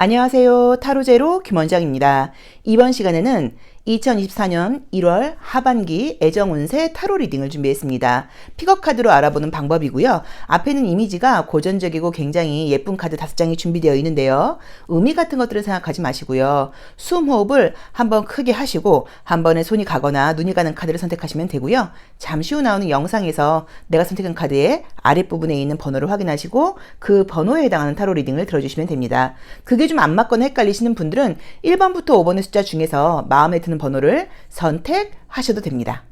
안녕하세요. 타로제로 김원장입니다. 이번 시간에는 2024년 1월 하반기 애정운세 타로 리딩을 준비했습니다. 픽업 카드로 알아보는 방법이고요. 앞에는 이미지가 고전적이고 굉장히 예쁜 카드 5장이 준비되어 있는데요. 의미 같은 것들을 생각하지 마시고요. 숨 호흡을 한번 크게 하시고 한 번에 손이 가거나 눈이 가는 카드를 선택하시면 되고요. 잠시 후 나오는 영상에서 내가 선택한 카드의 아랫부분에 있는 번호를 확인하시고 그 번호에 해당하는 타로 리딩을 들어주시면 됩니다. 그게 좀 안 맞거나 헷갈리시는 분들은 1번부터 5번의 숫자 중에서 마음에 드는 번호를 선택하셔도 됩니다.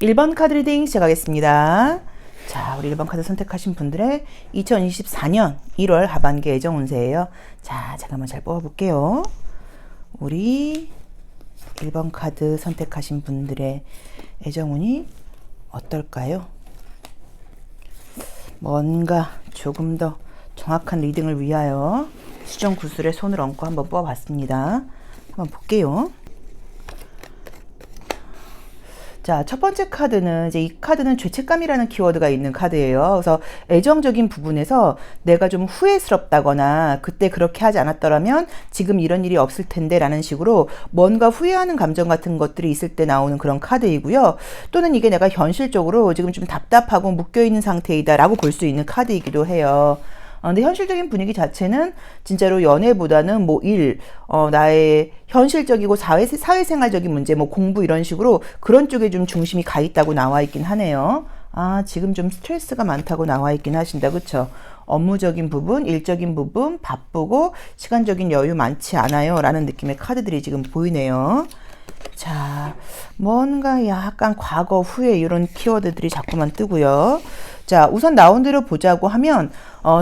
(1번) 카드 리딩 시작하겠습니다. 자, 우리 1번 카드 선택하신 분들의 2024년 1월 하반기 애정 운세예요. 자, 제가 한번 잘 뽑아볼게요. 우리 1번 카드 선택하신 분들의 애정운이 어떨까요? 뭔가 조금 더 정확한 리딩을 위하여 수정 구슬에 손을 얹고 한번 뽑아봤습니다. 한번 볼게요. 자, 첫 번째 카드는 이제 이 카드는 죄책감이라는 키워드가 있는 카드예요. 그래서 애정적인 부분에서 내가 좀 후회스럽다거나 그때 그렇게 하지 않았더라면 지금 이런 일이 없을 텐데 라는 식으로 뭔가 후회하는 감정 같은 것들이 있을 때 나오는 그런 카드이고요. 또는 이게 내가 현실적으로 지금 좀 답답하고 묶여있는 상태이다 라고 볼 수 있는 카드이기도 해요. 근데 현실적인 분위기 자체는 진짜로 연애보다는 뭐 나의 현실적이고 사회생활적인 문제, 뭐 공부 이런 식으로 그런 쪽에 좀 중심이 가 있다고 나와 있긴 하네요. 지금 좀 스트레스가 많다고 나와 있긴 하신다. 그쵸? 업무적인 부분, 일적인 부분, 바쁘고 시간적인 여유 많지 않아요. 라는 느낌의 카드들이 지금 보이네요. 자, 뭔가 약간 과거, 후회 이런 키워드들이 자꾸만 뜨고요. 자, 우선 나온 대로 보자고 하면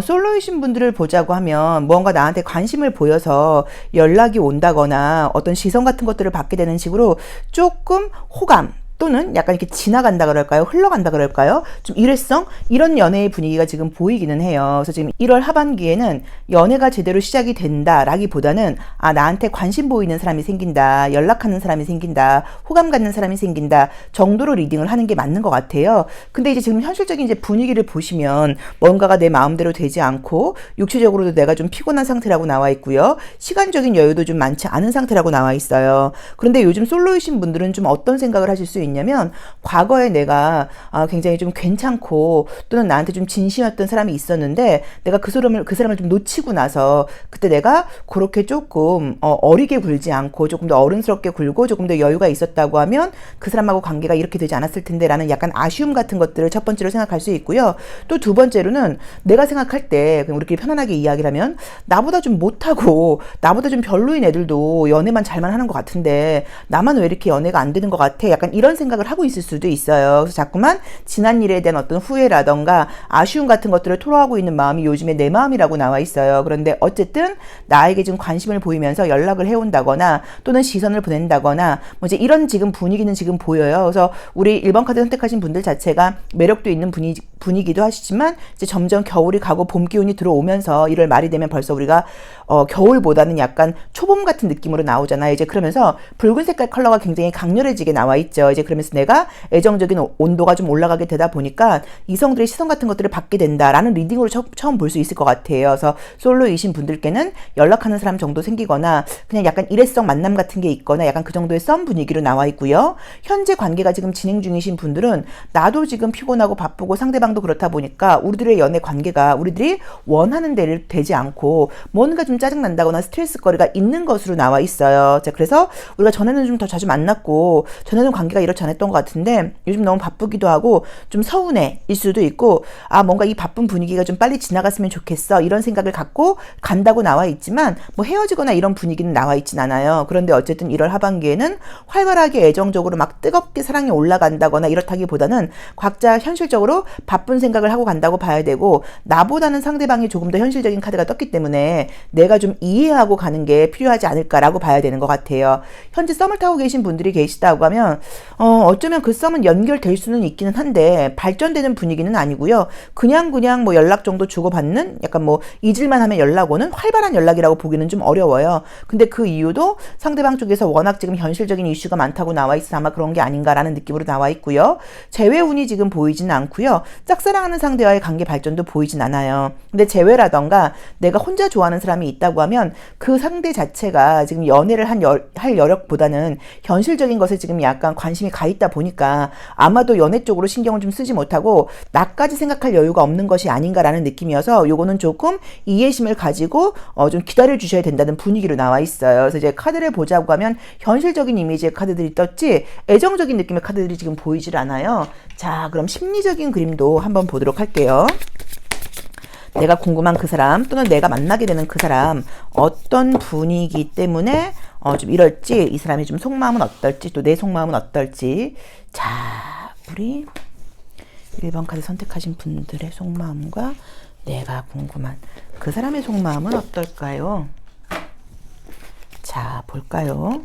솔로이신 분들을 보자고 하면 뭔가 나한테 관심을 보여서 연락이 온다거나 어떤 시선 같은 것들을 받게 되는 식으로 조금 호감 또는 약간 이렇게 지나간다 그럴까요? 흘러간다 그럴까요? 좀 일회성? 이런 연애의 분위기가 지금 보이기는 해요. 그래서 지금 1월 하반기에는 연애가 제대로 시작이 된다라기보다는 나한테 관심 보이는 사람이 생긴다. 연락하는 사람이 생긴다. 호감 갖는 사람이 생긴다. 정도로 리딩을 하는 게 맞는 것 같아요. 근데 이제 지금 현실적인 이제 분위기를 보시면 뭔가가 내 마음대로 되지 않고 육체적으로도 내가 좀 피곤한 상태라고 나와 있고요. 시간적인 여유도 좀 많지 않은 상태라고 나와 있어요. 그런데 요즘 솔로이신 분들은 좀 어떤 생각을 하실 수 있냐면 과거에 내가 굉장히 좀 괜찮고 또는 나한테 좀 진심이었던 사람이 있었는데 내가 그 사람을 좀 놓치고 나서 그때 내가 그렇게 조금 어리게 굴지 않고 조금 더 어른스럽게 굴고 조금 더 여유가 있었다고 하면 그 사람하고 관계가 이렇게 되지 않았을 텐데 라는 약간 아쉬움 같은 것들을 첫 번째로 생각할 수 있고요. 또 두 번째로는 내가 생각할 때 그냥 우리끼리 편안하게 이야기를 하면 나보다 좀 못하고 나보다 좀 별로인 애들도 연애만 잘만 하는 것 같은데 나만 왜 이렇게 연애가 안 되는 것 같아? 약간 이런 생각을 하고 있을 수도 있어요. 그래서 자꾸만 지난 일에 대한 어떤 후회라던가 아쉬움 같은 것들을 토로하고 있는 마음이 요즘에 내 마음이라고 나와 있어요. 그런데 어쨌든 나에게 좀 관심을 보이면서 연락을 해온다거나 또는 시선을 보낸다거나 뭐 이제 이런 지금 분위기는 지금 보여요. 그래서 우리 1번 카드 선택하신 분들 자체가 매력도 있는 분위기도 하시지만 이제 점점 겨울이 가고 봄 기운이 들어오면서 1월 말이 되면 벌써 우리가 겨울보다는 약간 초봄 같은 느낌으로 나오잖아요. 이제 그러면서 붉은 색깔 컬러가 굉장히 강렬해지게 나와 있죠. 이제 그러면서 내가 애정적인 온도가 좀 올라가게 되다 보니까 이성들의 시선 같은 것들을 받게 된다라는 리딩으로 처음 볼 수 있을 것 같아요. 그래서 솔로이신 분들께는 연락하는 사람 정도 생기거나 그냥 약간 일회성 만남 같은 게 있거나 약간 그 정도의 썸 분위기로 나와 있고요. 현재 관계가 지금 진행 중이신 분들은 나도 지금 피곤하고 바쁘고 상대방도 그렇다 보니까 우리들의 연애 관계가 우리들이 원하는 대로 되지 않고 뭔가 좀 짜증난다거나 스트레스거리가 있는 것으로 나와 있어요. 자, 그래서 우리가 전에는 좀 더 자주 만났고 전에는 관계가 이렇지 않았던 것 같은데 요즘 너무 바쁘기도 하고 좀 서운해 일 수도 있고 뭔가 이 바쁜 분위기가 좀 빨리 지나갔으면 좋겠어 이런 생각을 갖고 간다고 나와 있지만 뭐 헤어지거나 이런 분위기는 나와 있진 않아요. 그런데 어쨌든 1월 하반기에는 활발하게 애정적으로 막 뜨겁게 사랑이 올라간다거나 이렇다기보다는 각자 현실적으로 바쁜 생각을 하고 간다고 봐야 되고 나보다는 상대방이 조금 더 현실적인 카드가 떴기 때문에 내가 좀 이해하고 가는 게 필요하지 않을까라고 봐야 되는 것 같아요. 현재 썸을 타고 계신 분들이 계시다고 하면 어쩌면 그 썸은 연결될 수는 있기는 한데 발전되는 분위기는 아니고요. 그냥 뭐 연락 정도 주고받는 약간 뭐 잊을만 하면 연락 오는 활발한 연락이라고 보기는 좀 어려워요. 근데 그 이유도 상대방 쪽에서 워낙 지금 현실적인 이슈가 많다고 나와 있어서 아마 그런 게 아닌가라는 느낌으로 나와 있고요. 재회운이 지금 보이지는 않고요. 짝사랑하는 상대와의 관계 발전도 보이진 않아요. 근데 재회라던가 내가 혼자 좋아하는 사람이 있다고 하면 그 상대 자체가 지금 연애를 할 여력보다는 현실적인 것에 지금 약간 관심이 가 있다 보니까 아마도 연애 쪽으로 신경을 좀 쓰지 못하고 나까지 생각할 여유가 없는 것이 아닌가라는 느낌이어서 요거는 조금 이해심을 가지고 좀 기다려 주셔야 된다는 분위기로 나와 있어요. 그래서 이제 카드를 보자고 하면 현실적인 이미지의 카드들이 떴지 애정적인 느낌의 카드들이 지금 보이질 않아요. 자, 그럼 심리적인 그림도 한번 보도록 할게요. 내가 궁금한 그 사람 또는 내가 만나게 되는 그 사람 어떤 분위기 때문에 좀 이럴지, 이 사람이 좀 속마음은 어떨지, 또 내 속마음은 어떨지. 자, 우리 1번 카드 선택하신 분들의 속마음과 내가 궁금한 그 사람의 속마음은 어떨까요? 자, 볼까요?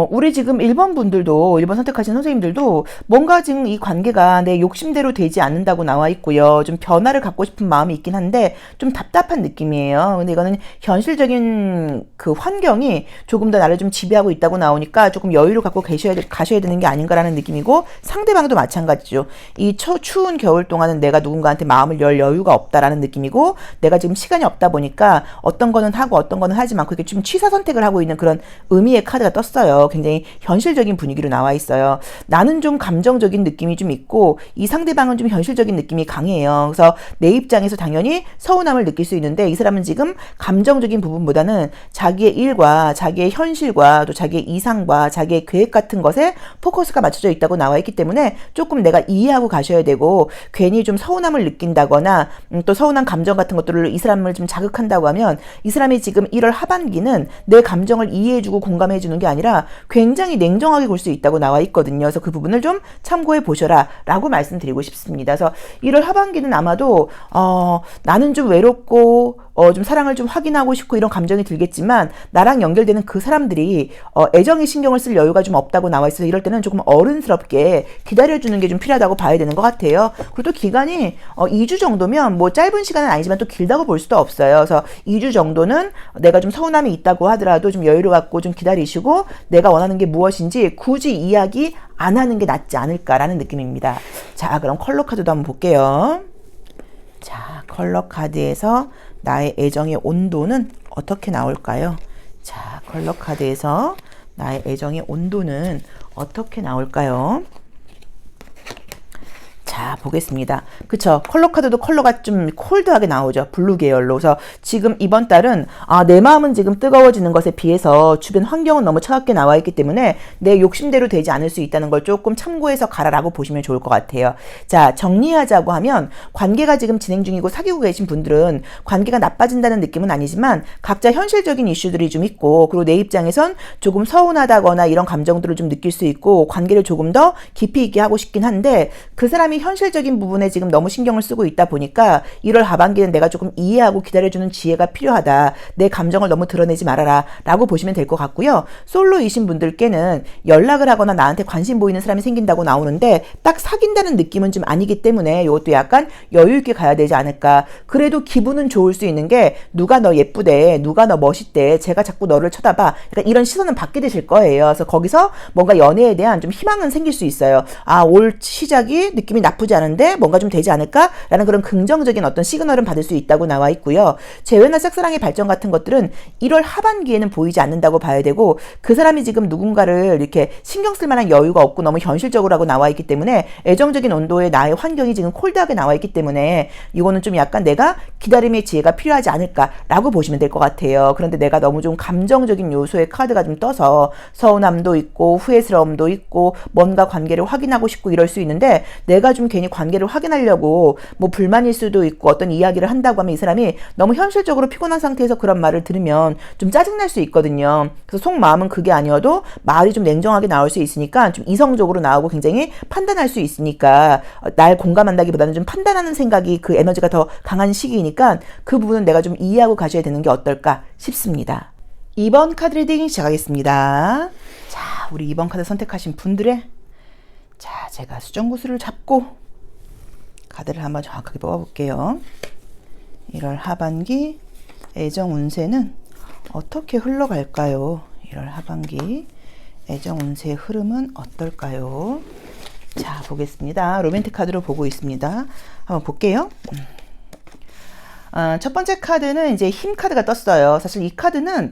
우리 지금 1번 분들도, 1번 선택하신 선생님들도 뭔가 지금 이 관계가 내 욕심대로 되지 않는다고 나와 있고요. 좀 변화를 갖고 싶은 마음이 있긴 한데 좀 답답한 느낌이에요. 근데 이거는 현실적인 그 환경이 조금 더 나를 좀 지배하고 있다고 나오니까 조금 여유를 갖고 가셔야 되는 게 아닌가라는 느낌이고, 상대방도 마찬가지죠. 이 추운 겨울 동안은 내가 누군가한테 마음을 열 여유가 없다라는 느낌이고, 내가 지금 시간이 없다 보니까 어떤 거는 하고 어떤 거는 하지 않고 이렇게 좀 취사 선택을 하고 있는 그런 의미의 카드가 떴어요. 굉장히 현실적인 분위기로 나와 있어요. 나는 좀 감정적인 느낌이 좀 있고 이 상대방은 좀 현실적인 느낌이 강해요. 그래서 내 입장에서 당연히 서운함을 느낄 수 있는데 이 사람은 지금 감정적인 부분보다는 자기의 일과 자기의 현실과 또 자기의 이상과 자기의 계획 같은 것에 포커스가 맞춰져 있다고 나와 있기 때문에 조금 내가 이해하고 가셔야 되고, 괜히 좀 서운함을 느낀다거나 또 서운한 감정 같은 것들을 이 사람을 좀 자극한다고 하면 이 사람이 지금 1월 하반기는 내 감정을 이해해주고 공감해주는 게 아니라 굉장히 냉정하게 볼 수 있다고 나와 있거든요. 그래서 그 부분을 좀 참고해 보셔라 라고 말씀드리고 싶습니다. 그래서 1월 하반기는 아마도 나는 좀 외롭고 좀 사랑을 좀 확인하고 싶고 이런 감정이 들겠지만, 나랑 연결되는 그 사람들이 애정에 신경을 쓸 여유가 좀 없다고 나와 있어서 이럴 때는 조금 어른스럽게 기다려주는 게 좀 필요하다고 봐야 되는 것 같아요. 그리고 또 기간이 2주 정도면 뭐 짧은 시간은 아니지만 또 길다고 볼 수도 없어요. 그래서 2주 정도는 내가 좀 서운함이 있다고 하더라도 좀 여유를 갖고 좀 기다리시고 내가 원하는 게 무엇인지 굳이 이야기 안 하는 게 낫지 않을까라는 느낌입니다. 자, 그럼 컬러 카드도 한번 볼게요. 자, 컬러 카드에서 나의 애정의 온도는 어떻게 나올까요? 자, 컬러 카드에서 나의 애정의 온도는 어떻게 나올까요? 자, 보겠습니다. 그쵸? 컬러 카드도 컬러가 좀 콜드하게 나오죠. 블루 계열로. 그래서 지금 이번 달은 내 마음은 지금 뜨거워지는 것에 비해서 주변 환경은 너무 차갑게 나와 있기 때문에 내 욕심대로 되지 않을 수 있다는 걸 조금 참고해서 가라라고 보시면 좋을 것 같아요. 자, 정리하자고 하면 관계가 지금 진행 중이고 사귀고 계신 분들은 관계가 나빠진다는 느낌은 아니지만 각자 현실적인 이슈들이 좀 있고, 그리고 내 입장에선 조금 서운하다거나 이런 감정들을 좀 느낄 수 있고 관계를 조금 더 깊이 있게 하고 싶긴 한데, 그 사람이 현실적인 부분에 지금 너무 신경을 쓰고 있다 보니까 1월 하반기는 내가 조금 이해하고 기다려주는 지혜가 필요하다. 내 감정을 너무 드러내지 말아라 라고 보시면 될 것 같고요. 솔로이신 분들께는 연락을 하거나 나한테 관심 보이는 사람이 생긴다고 나오는데 딱 사귄다는 느낌은 좀 아니기 때문에 이것도 약간 여유 있게 가야 되지 않을까. 그래도 기분은 좋을 수 있는 게 누가 너 예쁘대, 누가 너 멋있대, 제가 자꾸 너를 쳐다봐, 약간 이런 시선은 받게 되실 거예요. 그래서 거기서 뭔가 연애에 대한 좀 희망은 생길 수 있어요. 올 시작이 느낌이 나쁘지 않은데 뭔가 좀 되지 않을까라는 그런 긍정적인 어떤 시그널은 받을 수 있다고 나와 있고요. 재회나 짝사랑의 발전 같은 것들은 1월 하반기에는 보이지 않는다고 봐야 되고, 그 사람이 지금 누군가를 이렇게 신경 쓸 만한 여유가 없고 너무 현실적으로 하고 나와 있기 때문에 애정적인 온도에 나의 환경이 지금 콜드하게 나와 있기 때문에 이거는 좀 약간 내가 기다림의 지혜가 필요하지 않을까라고 보시면 될 것 같아요. 그런데 내가 너무 좀 감정적인 요소의 카드가 좀 떠서 서운함도 있고 후회스러움도 있고 뭔가 관계를 확인하고 싶고 이럴 수 있는데, 내가 좀 괜히 관계를 확인하려고 뭐 불만일 수도 있고 어떤 이야기를 한다고 하면 이 사람이 너무 현실적으로 피곤한 상태에서 그런 말을 들으면 좀 짜증날 수 있거든요. 그래서 속마음은 그게 아니어도 말이 좀 냉정하게 나올 수 있으니까 좀 이성적으로 나오고 굉장히 판단할 수 있으니까, 날 공감한다기보다는 좀 판단하는 생각이 그 에너지가 더 강한 시기이니까 그 부분은 내가 좀 이해하고 가셔야 되는 게 어떨까 싶습니다. 2번 카드 리딩 시작하겠습니다. 자, 우리 2번 카드 선택하신 분들의 자, 제가 수정구슬을 잡고 카드를 한번 정확하게 뽑아볼게요. 1월 하반기 애정 운세는 어떻게 흘러갈까요? 1월 하반기 애정 운세의 흐름은 어떨까요? 자, 보겠습니다. 로맨틱 카드로 보고 있습니다. 한번 볼게요. 첫 번째 카드는 이제 힘 카드가 떴어요. 사실 이 카드는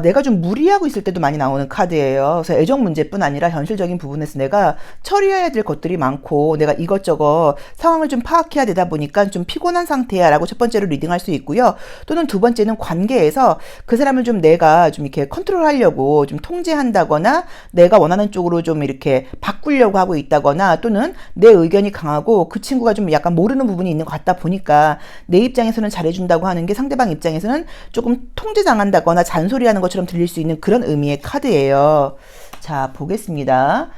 내가 좀 무리하고 있을 때도 많이 나오는 카드예요. 그래서 애정 문제뿐 아니라 현실적인 부분에서 내가 처리해야 될 것들이 많고 내가 이것저것 상황을 좀 파악해야 되다 보니까 좀 피곤한 상태야 라고 첫 번째로 리딩할 수 있고요. 또는 두 번째는 관계에서 그 사람을 좀 내가 좀 이렇게 컨트롤하려고 좀 통제한다거나 내가 원하는 쪽으로 좀 이렇게 바꾸려고 하고 있다거나 또는 내 의견이 강하고 그 친구가 좀 약간 모르는 부분이 있는 것 같다 보니까 내 입장에서는 잘해준다고 하는 게 상대방 입장에서는 조금 통제당한다거나 잔소리하는 것처럼 들릴 수 있는 그런 의미의 카드예요. 자, 보겠습니다.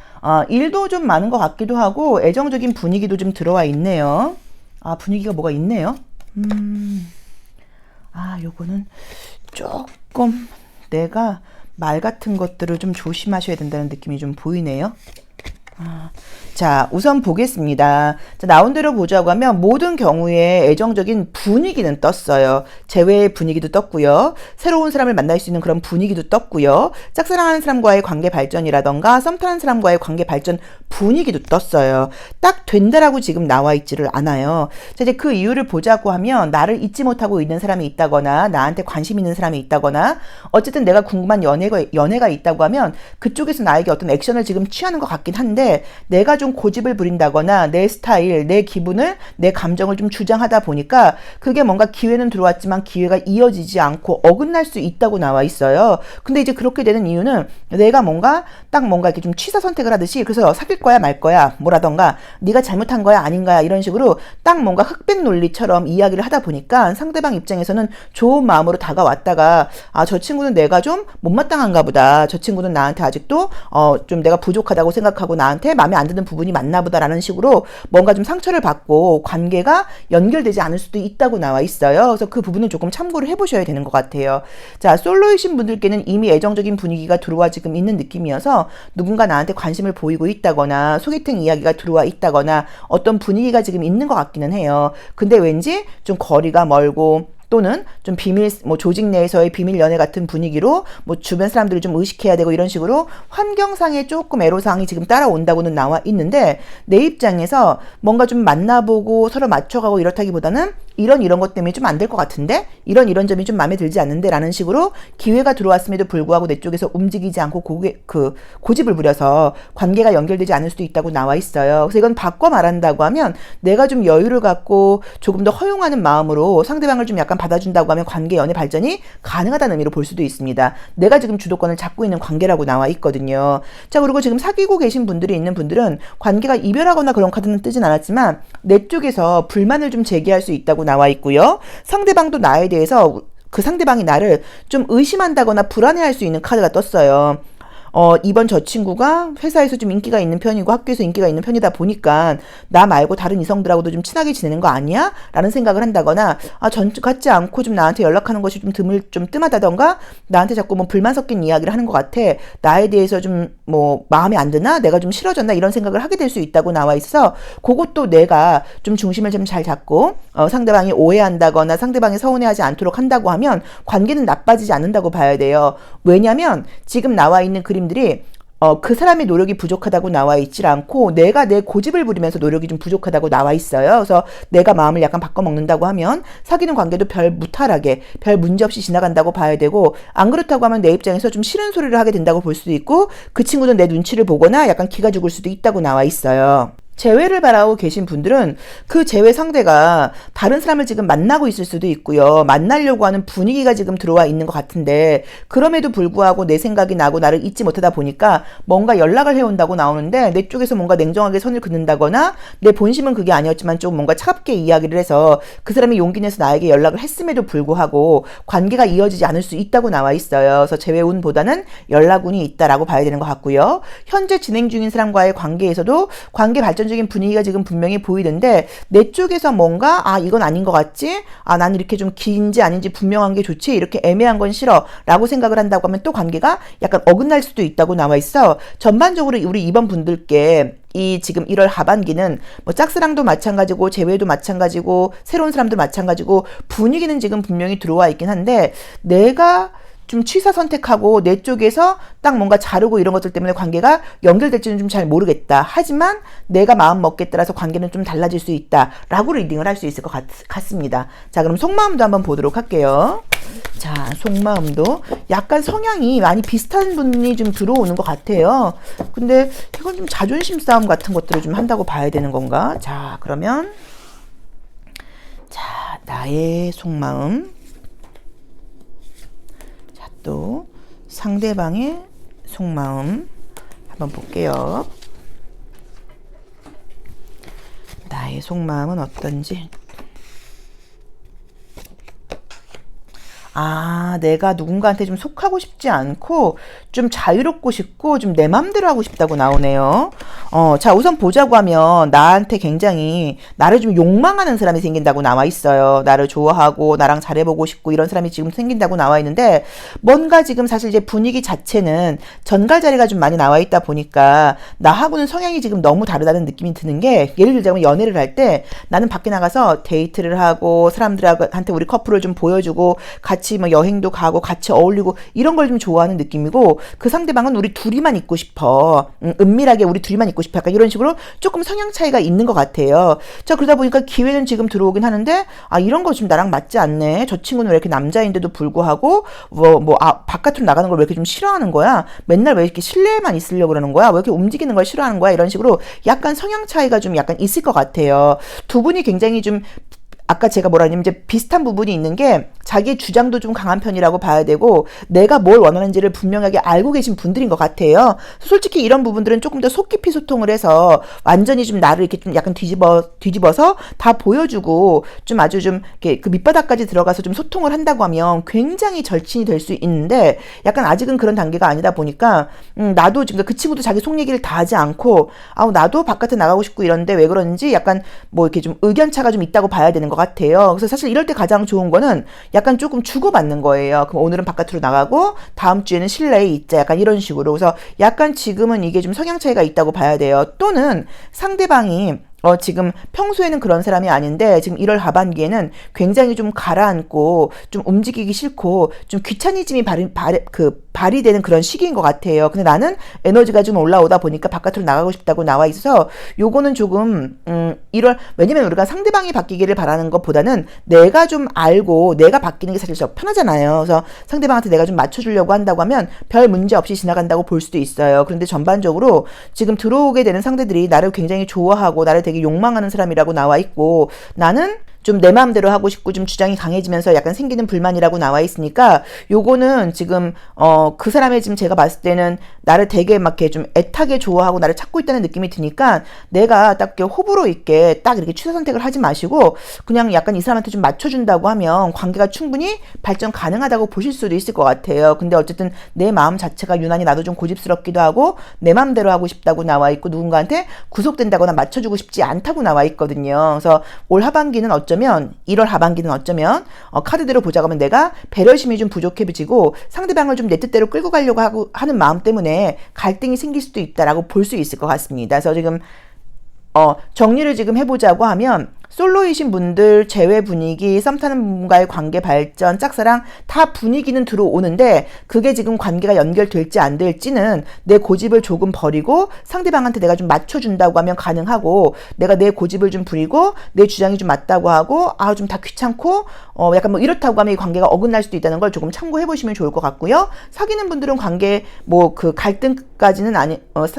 일도 좀 많은 것 같기도 하고 애정적인 분위기도 좀 들어와 있네요. 분위기가 뭐가 있네요. 요거는 조금 내가 말 같은 것들을 좀 조심하셔야 된다는 느낌이 좀 보이네요. 자, 우선 보겠습니다. 자, 나온 대로 보자고 하면 모든 경우에 애정적인 분위기는 떴어요. 재회의 분위기도 떴고요. 새로운 사람을 만날 수 있는 그런 분위기도 떴고요. 짝사랑하는 사람과의 관계 발전이라던가 썸 타는 사람과의 관계 발전 분위기도 떴어요. 딱 된다라고 지금 나와 있지를 않아요. 자, 이제 그 이유를 보자고 하면 나를 잊지 못하고 있는 사람이 있다거나 나한테 관심 있는 사람이 있다거나 어쨌든 내가 궁금한 연애가 있다고 하면 그쪽에서 나에게 어떤 액션을 지금 취하는 것 같긴 한데 내가 좀 고집을 부린다거나 내 스타일, 내 기분을, 내 감정을 좀 주장하다 보니까 그게 뭔가 기회는 들어왔지만 기회가 이어지지 않고 어긋날 수 있다고 나와 있어요. 근데 이제 그렇게 되는 이유는 내가 뭔가 이렇게 좀 취사 선택을 하듯이 그래서 사귈 거야 말 거야 뭐라던가 네가 잘못한 거야 아닌가야 이런 식으로 딱 뭔가 흑백 논리처럼 이야기를 하다 보니까 상대방 입장에서는 좋은 마음으로 다가왔다가 저 친구는 내가 좀 못마땅한가 보다. 저 친구는 나한테 아직도 좀 내가 부족하다고 생각하고 나한테 마음에 안 드는 부분이 맞나 보다라는 식으로 뭔가 좀 상처를 받고 관계가 연결되지 않을 수도 있다고 나와 있어요. 그래서 그 부분은 조금 참고를 해보셔야 되는 것 같아요. 자, 솔로이신 분들께는 이미 애정적인 분위기가 들어와 지금 있는 느낌이어서 누군가 나한테 관심을 보이고 있다거나 소개팅 이야기가 들어와 있다거나 어떤 분위기가 지금 있는 것 같기는 해요. 근데 왠지 좀 거리가 멀고 또는 좀 비밀, 조직 내에서의 비밀 연애 같은 분위기로 주변 사람들이 좀 의식해야 되고 이런 식으로 환경상에 조금 애로사항이 지금 따라온다고는 나와 있는데 내 입장에서 뭔가 좀 만나보고 서로 맞춰가고 이렇다기보다는 이런 것 때문에 좀 안 될 것 같은데 이런 점이 좀 마음에 들지 않는데 라는 식으로 기회가 들어왔음에도 불구하고 내 쪽에서 움직이지 않고 고집을 부려서 관계가 연결되지 않을 수도 있다고 나와 있어요. 그래서 이건 바꿔 말한다고 하면 내가 좀 여유를 갖고 조금 더 허용하는 마음으로 상대방을 좀 약간 받아준다고 하면 관계 연애 발전이 가능하다는 의미로 볼 수도 있습니다. 내가 지금 주도권을 잡고 있는 관계라고 나와 있거든요. 자, 그리고 지금 사귀고 계신 분들이 있는 분들은 관계가 이별하거나 그런 카드는 뜨진 않았지만 내 쪽에서 불만을 좀 제기할 수 있다고 나와 있고요. 상대방도 나에 대해서 그 상대방이 나를 좀 의심한다거나 불안해할 수 있는 카드가 떴어요. 이번 저 친구가 회사에서 좀 인기가 있는 편이고 학교에서 인기가 있는 편이다 보니까 나 말고 다른 이성들하고도 좀 친하게 지내는 거 아니야? 라는 생각을 한다거나 전 같지 않고 좀 나한테 연락하는 것이 좀 뜸하다던가 나한테 자꾸 불만 섞인 이야기를 하는 것 같아. 나에 대해서 좀 마음에 안 드나? 내가 좀 싫어졌나? 이런 생각을 하게 될 수 있다고 나와 있어. 그것도 내가 좀 중심을 좀 잘 잡고 상대방이 오해한다거나 상대방이 서운해하지 않도록 한다고 하면 관계는 나빠지지 않는다고 봐야 돼요. 왜냐면 지금 나와 있는 그림들이 그 사람의 노력이 부족하다고 나와 있질 않고 내가 내 고집을 부리면서 노력이 좀 부족하다고 나와 있어요. 그래서 내가 마음을 약간 바꿔먹는다고 하면 사귀는 관계도 별 무탈하게 별 문제 없이 지나간다고 봐야 되고 안 그렇다고 하면 내 입장에서 좀 싫은 소리를 하게 된다고 볼 수도 있고 그 친구는 내 눈치를 보거나 약간 기가 죽을 수도 있다고 나와 있어요. 재회를 바라고 계신 분들은 그 재회 상대가 다른 사람을 지금 만나고 있을 수도 있고요. 만나려고 하는 분위기가 지금 들어와 있는 것 같은데 그럼에도 불구하고 내 생각이 나고 나를 잊지 못하다 보니까 뭔가 연락을 해온다고 나오는데 내 쪽에서 뭔가 냉정하게 선을 긋는다거나 내 본심은 그게 아니었지만 좀 뭔가 차갑게 이야기를 해서 그 사람이 용기 내서 나에게 연락을 했음에도 불구하고 관계가 이어지지 않을 수 있다고 나와 있어요. 그래서 재회운보다는 연락운이 있다라고 봐야 되는 것 같고요. 현재 진행 중인 사람과의 관계에서도 관계 발전 발전적인 분위기가 지금 분명히 보이는데 내 쪽에서 뭔가 이건 아닌 것 같지? 나는 이렇게 좀 긴지 아닌지 분명한 게 좋지? 이렇게 애매한 건 싫어 라고 생각을 한다고 하면 또 관계가 약간 어긋날 수도 있다고 나와 있어. 전반적으로 우리 2번 분들께 이 지금 1월 하반기는 뭐 짝사랑도 마찬가지고 재회도 마찬가지고 새로운 사람도 마찬가지고 분위기는 지금 분명히 들어와 있긴 한데 내가 좀 취사 선택하고 내 쪽에서 딱 뭔가 자르고 이런 것들 때문에 관계가 연결될지는 좀 잘 모르겠다. 하지만 내가 마음 먹기에 따라서 관계는 좀 달라질 수 있다. 라고 리딩을 할 수 있을 것 같습니다. 자, 그럼 속마음도 한번 보도록 할게요. 자, 속마음도 약간 성향이 많이 비슷한 분이 좀 들어오는 것 같아요. 근데 이건 좀 자존심 싸움 같은 것들을 좀 한다고 봐야 되는 건가? 자, 그러면 자, 나의 속마음. 자, 또 상대방의 속마음 한번 볼게요. 나의 속마음은 어떤지. 내가 누군가한테 좀 속하고 싶지 않고 좀 자유롭고 싶고 좀 내 맘대로 하고 싶다고 나오네요. 자, 우선 보자고 하면 나한테 굉장히 나를 좀 욕망하는 사람이 생긴다고 나와 있어요. 나를 좋아하고 나랑 잘해보고 싶고 이런 사람이 지금 생긴다고 나와 있는데 뭔가 지금 사실 이제 분위기 자체는 전갈자리가 좀 많이 나와 있다 보니까 나하고는 성향이 지금 너무 다르다는 느낌이 드는 게 예를 들자면 연애를 할 때 나는 밖에 나가서 데이트를 하고 사람들한테 우리 커플을 좀 보여주고 같이 뭐 여행도 가고 같이 어울리고 이런 걸 좀 좋아하는 느낌이고 그 상대방은 우리 둘이만 있고 싶어. 은밀하게 우리 둘이만 있고 싶어. 약간 이런 식으로 조금 성향 차이가 있는 것 같아요. 자, 그러다 보니까 기회는 지금 들어오긴 하는데 이런 거 좀 나랑 맞지 않네. 저 친구는 왜 이렇게 남자인데도 불구하고 바깥으로 나가는 걸 왜 이렇게 좀 싫어하는 거야? 맨날 왜 이렇게 실내에만 있으려고 그러는 거야? 왜 이렇게 움직이는 걸 싫어하는 거야? 이런 식으로 약간 성향 차이가 좀 약간 있을 것 같아요. 두 분이 굉장히 좀 아까 제가 뭐라 하냐면 이제 비슷한 부분이 있는 게 자기의 주장도 좀 강한 편이라고 봐야 되고 내가 뭘 원하는지를 분명하게 알고 계신 분들인 것 같아요. 솔직히 이런 부분들은 조금 더 속 깊이 소통을 해서 완전히 좀 나를 이렇게 좀 약간 뒤집어서 다 보여주고 좀 아주 좀 이렇게 그 밑바닥까지 들어가서 좀 소통을 한다고 하면 굉장히 절친이 될 수 있는데 약간 아직은 그런 단계가 아니다 보니까 나도 지금 그 친구도 자기 속 얘기를 다 하지 않고 나도 바깥에 나가고 싶고 이런데 왜 그런지 약간 뭐 이렇게 좀 의견차가 좀 있다고 봐야 되는 것 같아요. 그래서 사실 이럴 때 가장 좋은 거는 약간 조금 주고받는 거예요. 그럼 오늘은 바깥으로 나가고 다음 주에는 실내에 있자. 약간 이런 식으로. 그래서 약간 지금은 이게 좀 성향 차이가 있다고 봐야 돼요. 또는 상대방이 지금 평소에는 그런 사람이 아닌데 지금 1월 하반기에는 굉장히 좀 가라앉고 좀 움직이기 싫고 좀 귀차니즘이 발휘되는 그런 시기인 것 같아요. 근데 나는 에너지가 좀 올라오다 보니까 바깥으로 나가고 싶다고 나와 있어서 요거는 조금 1월 왜냐면 우리가 상대방이 바뀌기를 바라는 것보다는 내가 좀 알고 내가 바뀌는 게 사실 더 편하잖아요. 그래서 상대방한테 내가 좀 맞춰주려고 한다고 하면 별 문제 없이 지나간다고 볼 수도 있어요. 그런데 전반적으로 지금 들어오게 되는 상대들이 나를 굉장히 좋아하고 나를 되게 욕망하는 사람이라고 나와 있고 나는 좀 내 마음대로 하고 싶고 좀 주장이 강해지면서 약간 생기는 불만이라고 나와 있으니까 요거는 지금 그 사람의 지금 제가 봤을 때는 나를 되게 막 이렇게 좀 애타게 좋아하고 나를 찾고 있다는 느낌이 드니까 내가 딱 이렇게 호불호 있게 딱 이렇게 취사 선택을 하지 마시고 그냥 약간 이 사람한테 좀 맞춰준다고 하면 관계가 충분히 발전 가능하다고 보실 수도 있을 것 같아요. 근데 어쨌든 내 마음 자체가 유난히 나도 좀 고집스럽기도 하고 내 마음대로 하고 싶다고 나와 있고 누군가한테 구속된다거나 맞춰주고 싶지 않다고 나와 있거든요. 그래서 올 하반기는 어쩌면 1월 하반기는 어쩌면 카드대로 보자고 하면 내가 배려심이 좀 부족해지고 상대방을 좀 내 뜻대로 끌고 가려고 하는 마음 때문에 갈등이 생길 수도 있다라고 볼 수 있을 것 같습니다. 그래서 지금 정리를 지금 해보자고 하면 솔로이신 분들, 재회 분위기, 썸 타는 분과의 관계 발전, 짝사랑 다 분위기는 들어오는데 그게 지금 관계가 연결될지 안 될지는 내 고집을 조금 버리고 상대방한테 내가 좀 맞춰준다고 하면 가능하고 내가 내 고집을 좀 부리고 내 주장이 좀 맞다고 하고 좀 다 귀찮고 약간 뭐 이렇다고 하면 이 관계가 어긋날 수도 있다는 걸 조금 참고해 보시면 좋을 것 같고요. 사귀는 분들은 관계 뭐 그 갈등까지는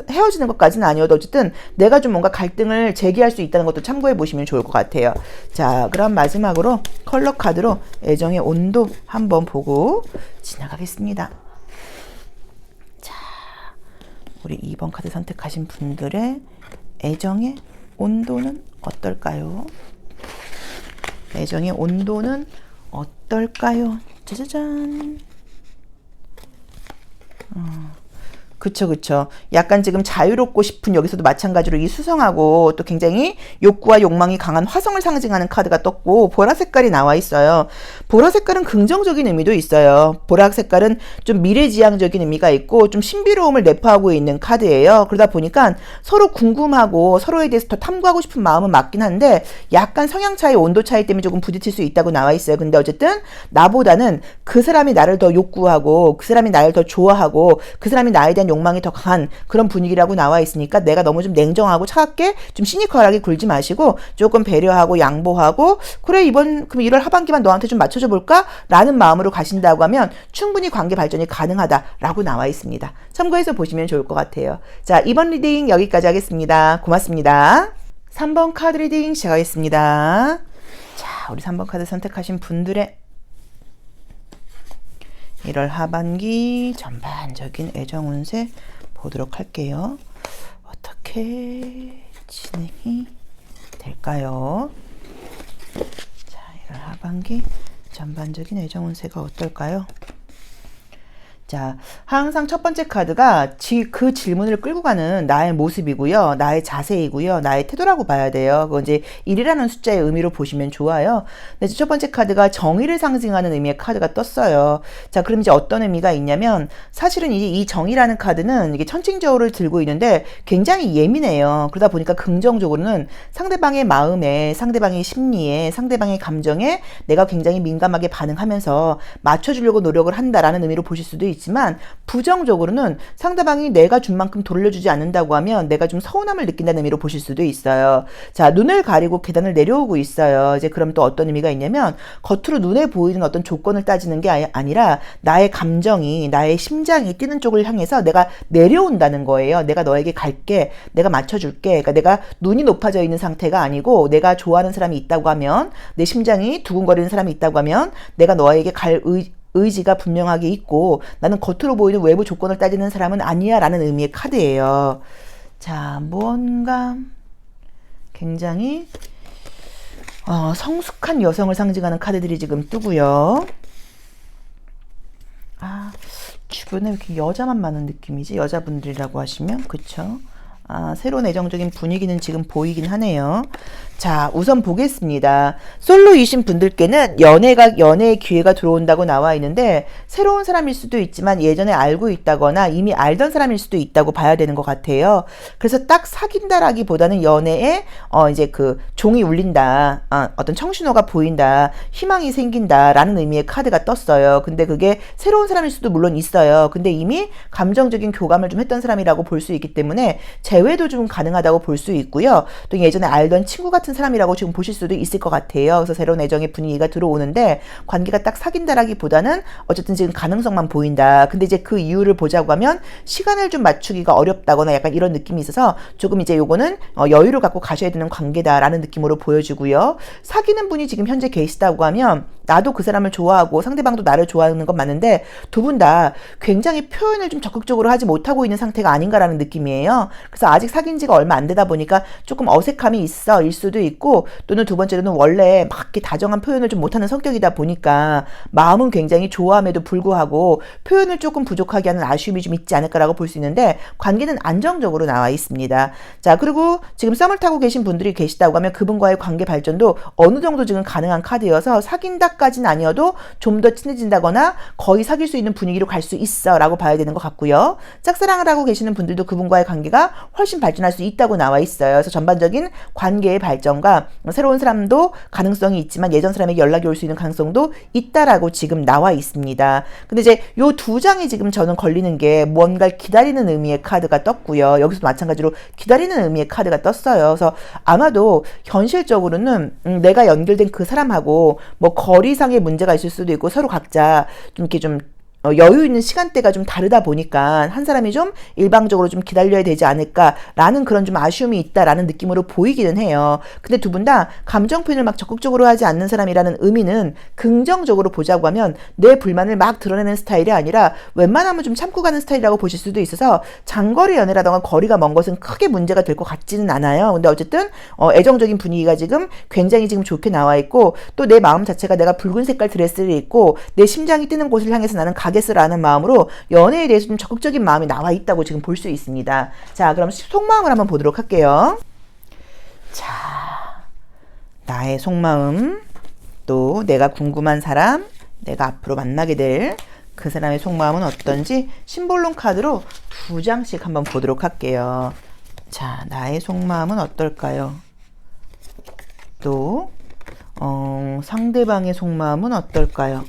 헤어지는 것까지는 아니어도 어쨌든 내가 좀 뭔가 갈등을 제기할 수 있다는 것도 참고해 보시면 좋을 것 같아요. 자, 그럼 마지막으로 컬러 카드로 애정의 온도 한번 보고 지나가겠습니다. 자, 우리 2번 카드 선택하신 분들의 애정의 온도는 어떨까요? 애정의 온도는 어떨까요? 짜자잔. 그쵸, 그쵸. 약간 지금 자유롭고 싶은 여기서도 마찬가지로 이 수성하고 또 굉장히 욕구와 욕망이 강한 화성을 상징하는 카드가 떴고, 보라 색깔이 나와 있어요. 보라 색깔은 긍정적인 의미도 있어요. 보라 색깔은 좀 미래지향적인 의미가 있고 좀 신비로움을 내포하고 있는 카드예요. 그러다 보니까 서로 궁금하고 서로에 대해서 더 탐구하고 싶은 마음은 맞긴 한데 약간 성향 차이, 온도 차이 때문에 조금 부딪힐 수 있다고 나와 있어요. 근데 어쨌든 나보다는 그 사람이 나를 더 욕구하고 그 사람이 나를 더 좋아하고 그 사람이 나에 대한 욕망이 더 강한 그런 분위기라고 나와 있으니까 내가 너무 좀 냉정하고 차갑게 좀 시니컬하게 굴지 마시고 조금 배려하고 양보하고, 그래 이번 그럼 1월 하반기만 너한테 좀 맞춰줘 볼까? 라는 마음으로 가신다고 하면 충분히 관계 발전이 가능하다라고 나와 있습니다. 참고해서 보시면 좋을 것 같아요. 자, 이번 리딩 여기까지 하겠습니다. 고맙습니다. 3번 카드 리딩 시작하겠습니다. 자, 우리 3번 카드 선택하신 분들의 1월 하반기 전반적인 애정 운세 보도록 할게요. 어떻게 진행이 될까요? 자, 1월 하반기 전반적인 애정 운세가 어떨까요? 자, 항상 첫 번째 카드가 그 질문을 끌고 가는 나의 모습이고요. 나의 자세이고요. 나의 태도라고 봐야 돼요. 그건 이제 1이라는 숫자의 의미로 보시면 좋아요. 근데 첫 번째 카드가 정의를 상징하는 의미의 카드가 떴어요. 자, 그럼 이제 어떤 의미가 있냐면 사실은 이제 이 정의라는 카드는 이게 천칭저울을 들고 있는데 굉장히 예민해요. 그러다 보니까 긍정적으로는 상대방의 마음에, 상대방의 심리에, 상대방의 감정에 내가 굉장히 민감하게 반응하면서 맞춰주려고 노력을 한다라는 의미로 보실 수도 있지만, 부정적으로는 상대방이 내가 준 만큼 돌려주지 않는다고 하면 내가 좀 서운함을 느낀다는 의미로 보실 수도 있어요. 자, 눈을 가리고 계단을 내려오고 있어요. 이제 그럼 또 어떤 의미가 있냐면 겉으로 눈에 보이는 어떤 조건을 따지는 게 아니라 나의 감정이, 나의 심장이 뛰는 쪽을 향해서 내가 내려온다는 거예요. 내가 너에게 갈게, 내가 맞춰줄게. 그러니까 내가 눈이 높아져 있는 상태가 아니고 내가 좋아하는 사람이 있다고 하면, 내 심장이 두근거리는 사람이 있다고 하면 내가 너에게 갈 의지가 분명하게 있고 나는 겉으로 보이는 외부 조건을 따지는 사람은 아니야 라는 의미의 카드예요. 자, 뭔가 굉장히 성숙한 여성을 상징하는 카드들이 지금 뜨고요. 아, 주변에 왜 이렇게 여자만 많은 느낌이지? 여자분들이라고 하시면 그쵸? 아, 새로운 애정적인 분위기는 지금 보이긴 하네요. 자, 우선 보겠습니다. 솔로이신 분들께는 연애의 기회가 들어온다고 나와 있는데 새로운 사람일 수도 있지만 예전에 알고 있다거나 이미 알던 사람일 수도 있다고 봐야 되는 것 같아요. 그래서 딱 사귄다라기보다는 연애에 이제 그 종이 울린다, 어떤 청신호가 보인다, 희망이 생긴다라는 의미의 카드가 떴어요. 근데 그게 새로운 사람일 수도 물론 있어요. 근데 이미 감정적인 교감을 좀 했던 사람이라고 볼 수 있기 때문에 재회도 좀 가능하다고 볼 수 있고요. 또 예전에 알던 친구 같은 사람이라고 지금 보실 수도 있을 것 같아요. 그래서 새로운 애정의 분위기가 들어오는데 관계가 딱 사귄다라기보다는 어쨌든 지금 가능성만 보인다. 근데 이제 그 이유를 보자고 하면 시간을 좀 맞추기가 어렵다거나 약간 이런 느낌이 있어서 조금 이제 요거는 여유를 갖고 가셔야 되는 관계다라는 느낌으로 보여지고요. 사귀는 분이 지금 현재 계시다고 하면 나도 그 사람을 좋아하고 상대방도 나를 좋아하는 건 맞는데 두 분 다 굉장히 표현을 좀 적극적으로 하지 못하고 있는 상태가 아닌가라는 느낌이에요. 그래서 아직 사귄 지가 얼마 안 되다 보니까 조금 어색함이 있어일 수도 있고, 또는 두 번째로는 원래 막 이렇게 다정한 표현을 좀 못하는 성격이다 보니까 마음은 굉장히 좋아함에도 불구하고 표현을 조금 부족하게 하는 아쉬움이 좀 있지 않을까라고 볼 수 있는데 관계는 안정적으로 나와 있습니다. 자, 그리고 지금 썸을 타고 계신 분들이 계시다고 하면 그분과의 관계 발전도 어느 정도 지금 가능한 카드여서 사귄다까지는 아니어도 좀 더 친해진다거나 거의 사귈 수 있는 분위기로 갈 수 있어 라고 봐야 되는 것 같고요. 짝사랑을 하고 계시는 분들도 그분과의 관계가 훨씬 발전할 수 있다고 나와 있어요. 그래서 전반적인 관계의 발전과 새로운 사람도 가능성이 있지만 예전 사람에게 연락이 올 수 있는 가능성도 있다라고 지금 나와 있습니다. 근데 이제 요 두 장이 지금 저는 걸리는 게 뭔가를 기다리는 의미의 카드가 떴고요. 여기서도 마찬가지로 기다리는 의미의 카드가 떴어요. 그래서 아마도 현실적으로는 내가 연결된 그 사람하고 뭐 거리상의 문제가 있을 수도 있고 서로 각자 좀 이렇게 좀 여유 있는 시간대가 좀 다르다 보니까 한 사람이 좀 일방적으로 좀 기다려야 되지 않을까라는 그런 좀 아쉬움이 있다라는 느낌으로 보이기는 해요. 근데 두 분 다 감정 표현을 막 적극적으로 하지 않는 사람이라는 의미는 긍정적으로 보자고 하면 내 불만을 막 드러내는 스타일이 아니라 웬만하면 좀 참고 가는 스타일이라고 보실 수도 있어서 장거리 연애라던가 거리가 먼 것은 크게 문제가 될 것 같지는 않아요. 근데 어쨌든 애정적인 분위기가 지금 굉장히 지금 좋게 나와 있고, 또 내 마음 자체가 내가 붉은 색깔 드레스를 입고 내 심장이 뛰는 곳을 향해서 나는 가게 가겠어라는 마음으로 연애에 대해서 좀 적극적인 마음이 나와 있다고 지금 볼 수 있습니다. 자, 그럼 속마음을 한번 보도록 할게요. 자, 나의 속마음, 또 내가 궁금한 사람, 내가 앞으로 만나게 될 그 사람의 속마음은 어떤지 심볼론 카드로 2장씩 한번 보도록 할게요. 자, 나의 속마음은 어떨까요? 또 상대방의 속마음은 어떨까요?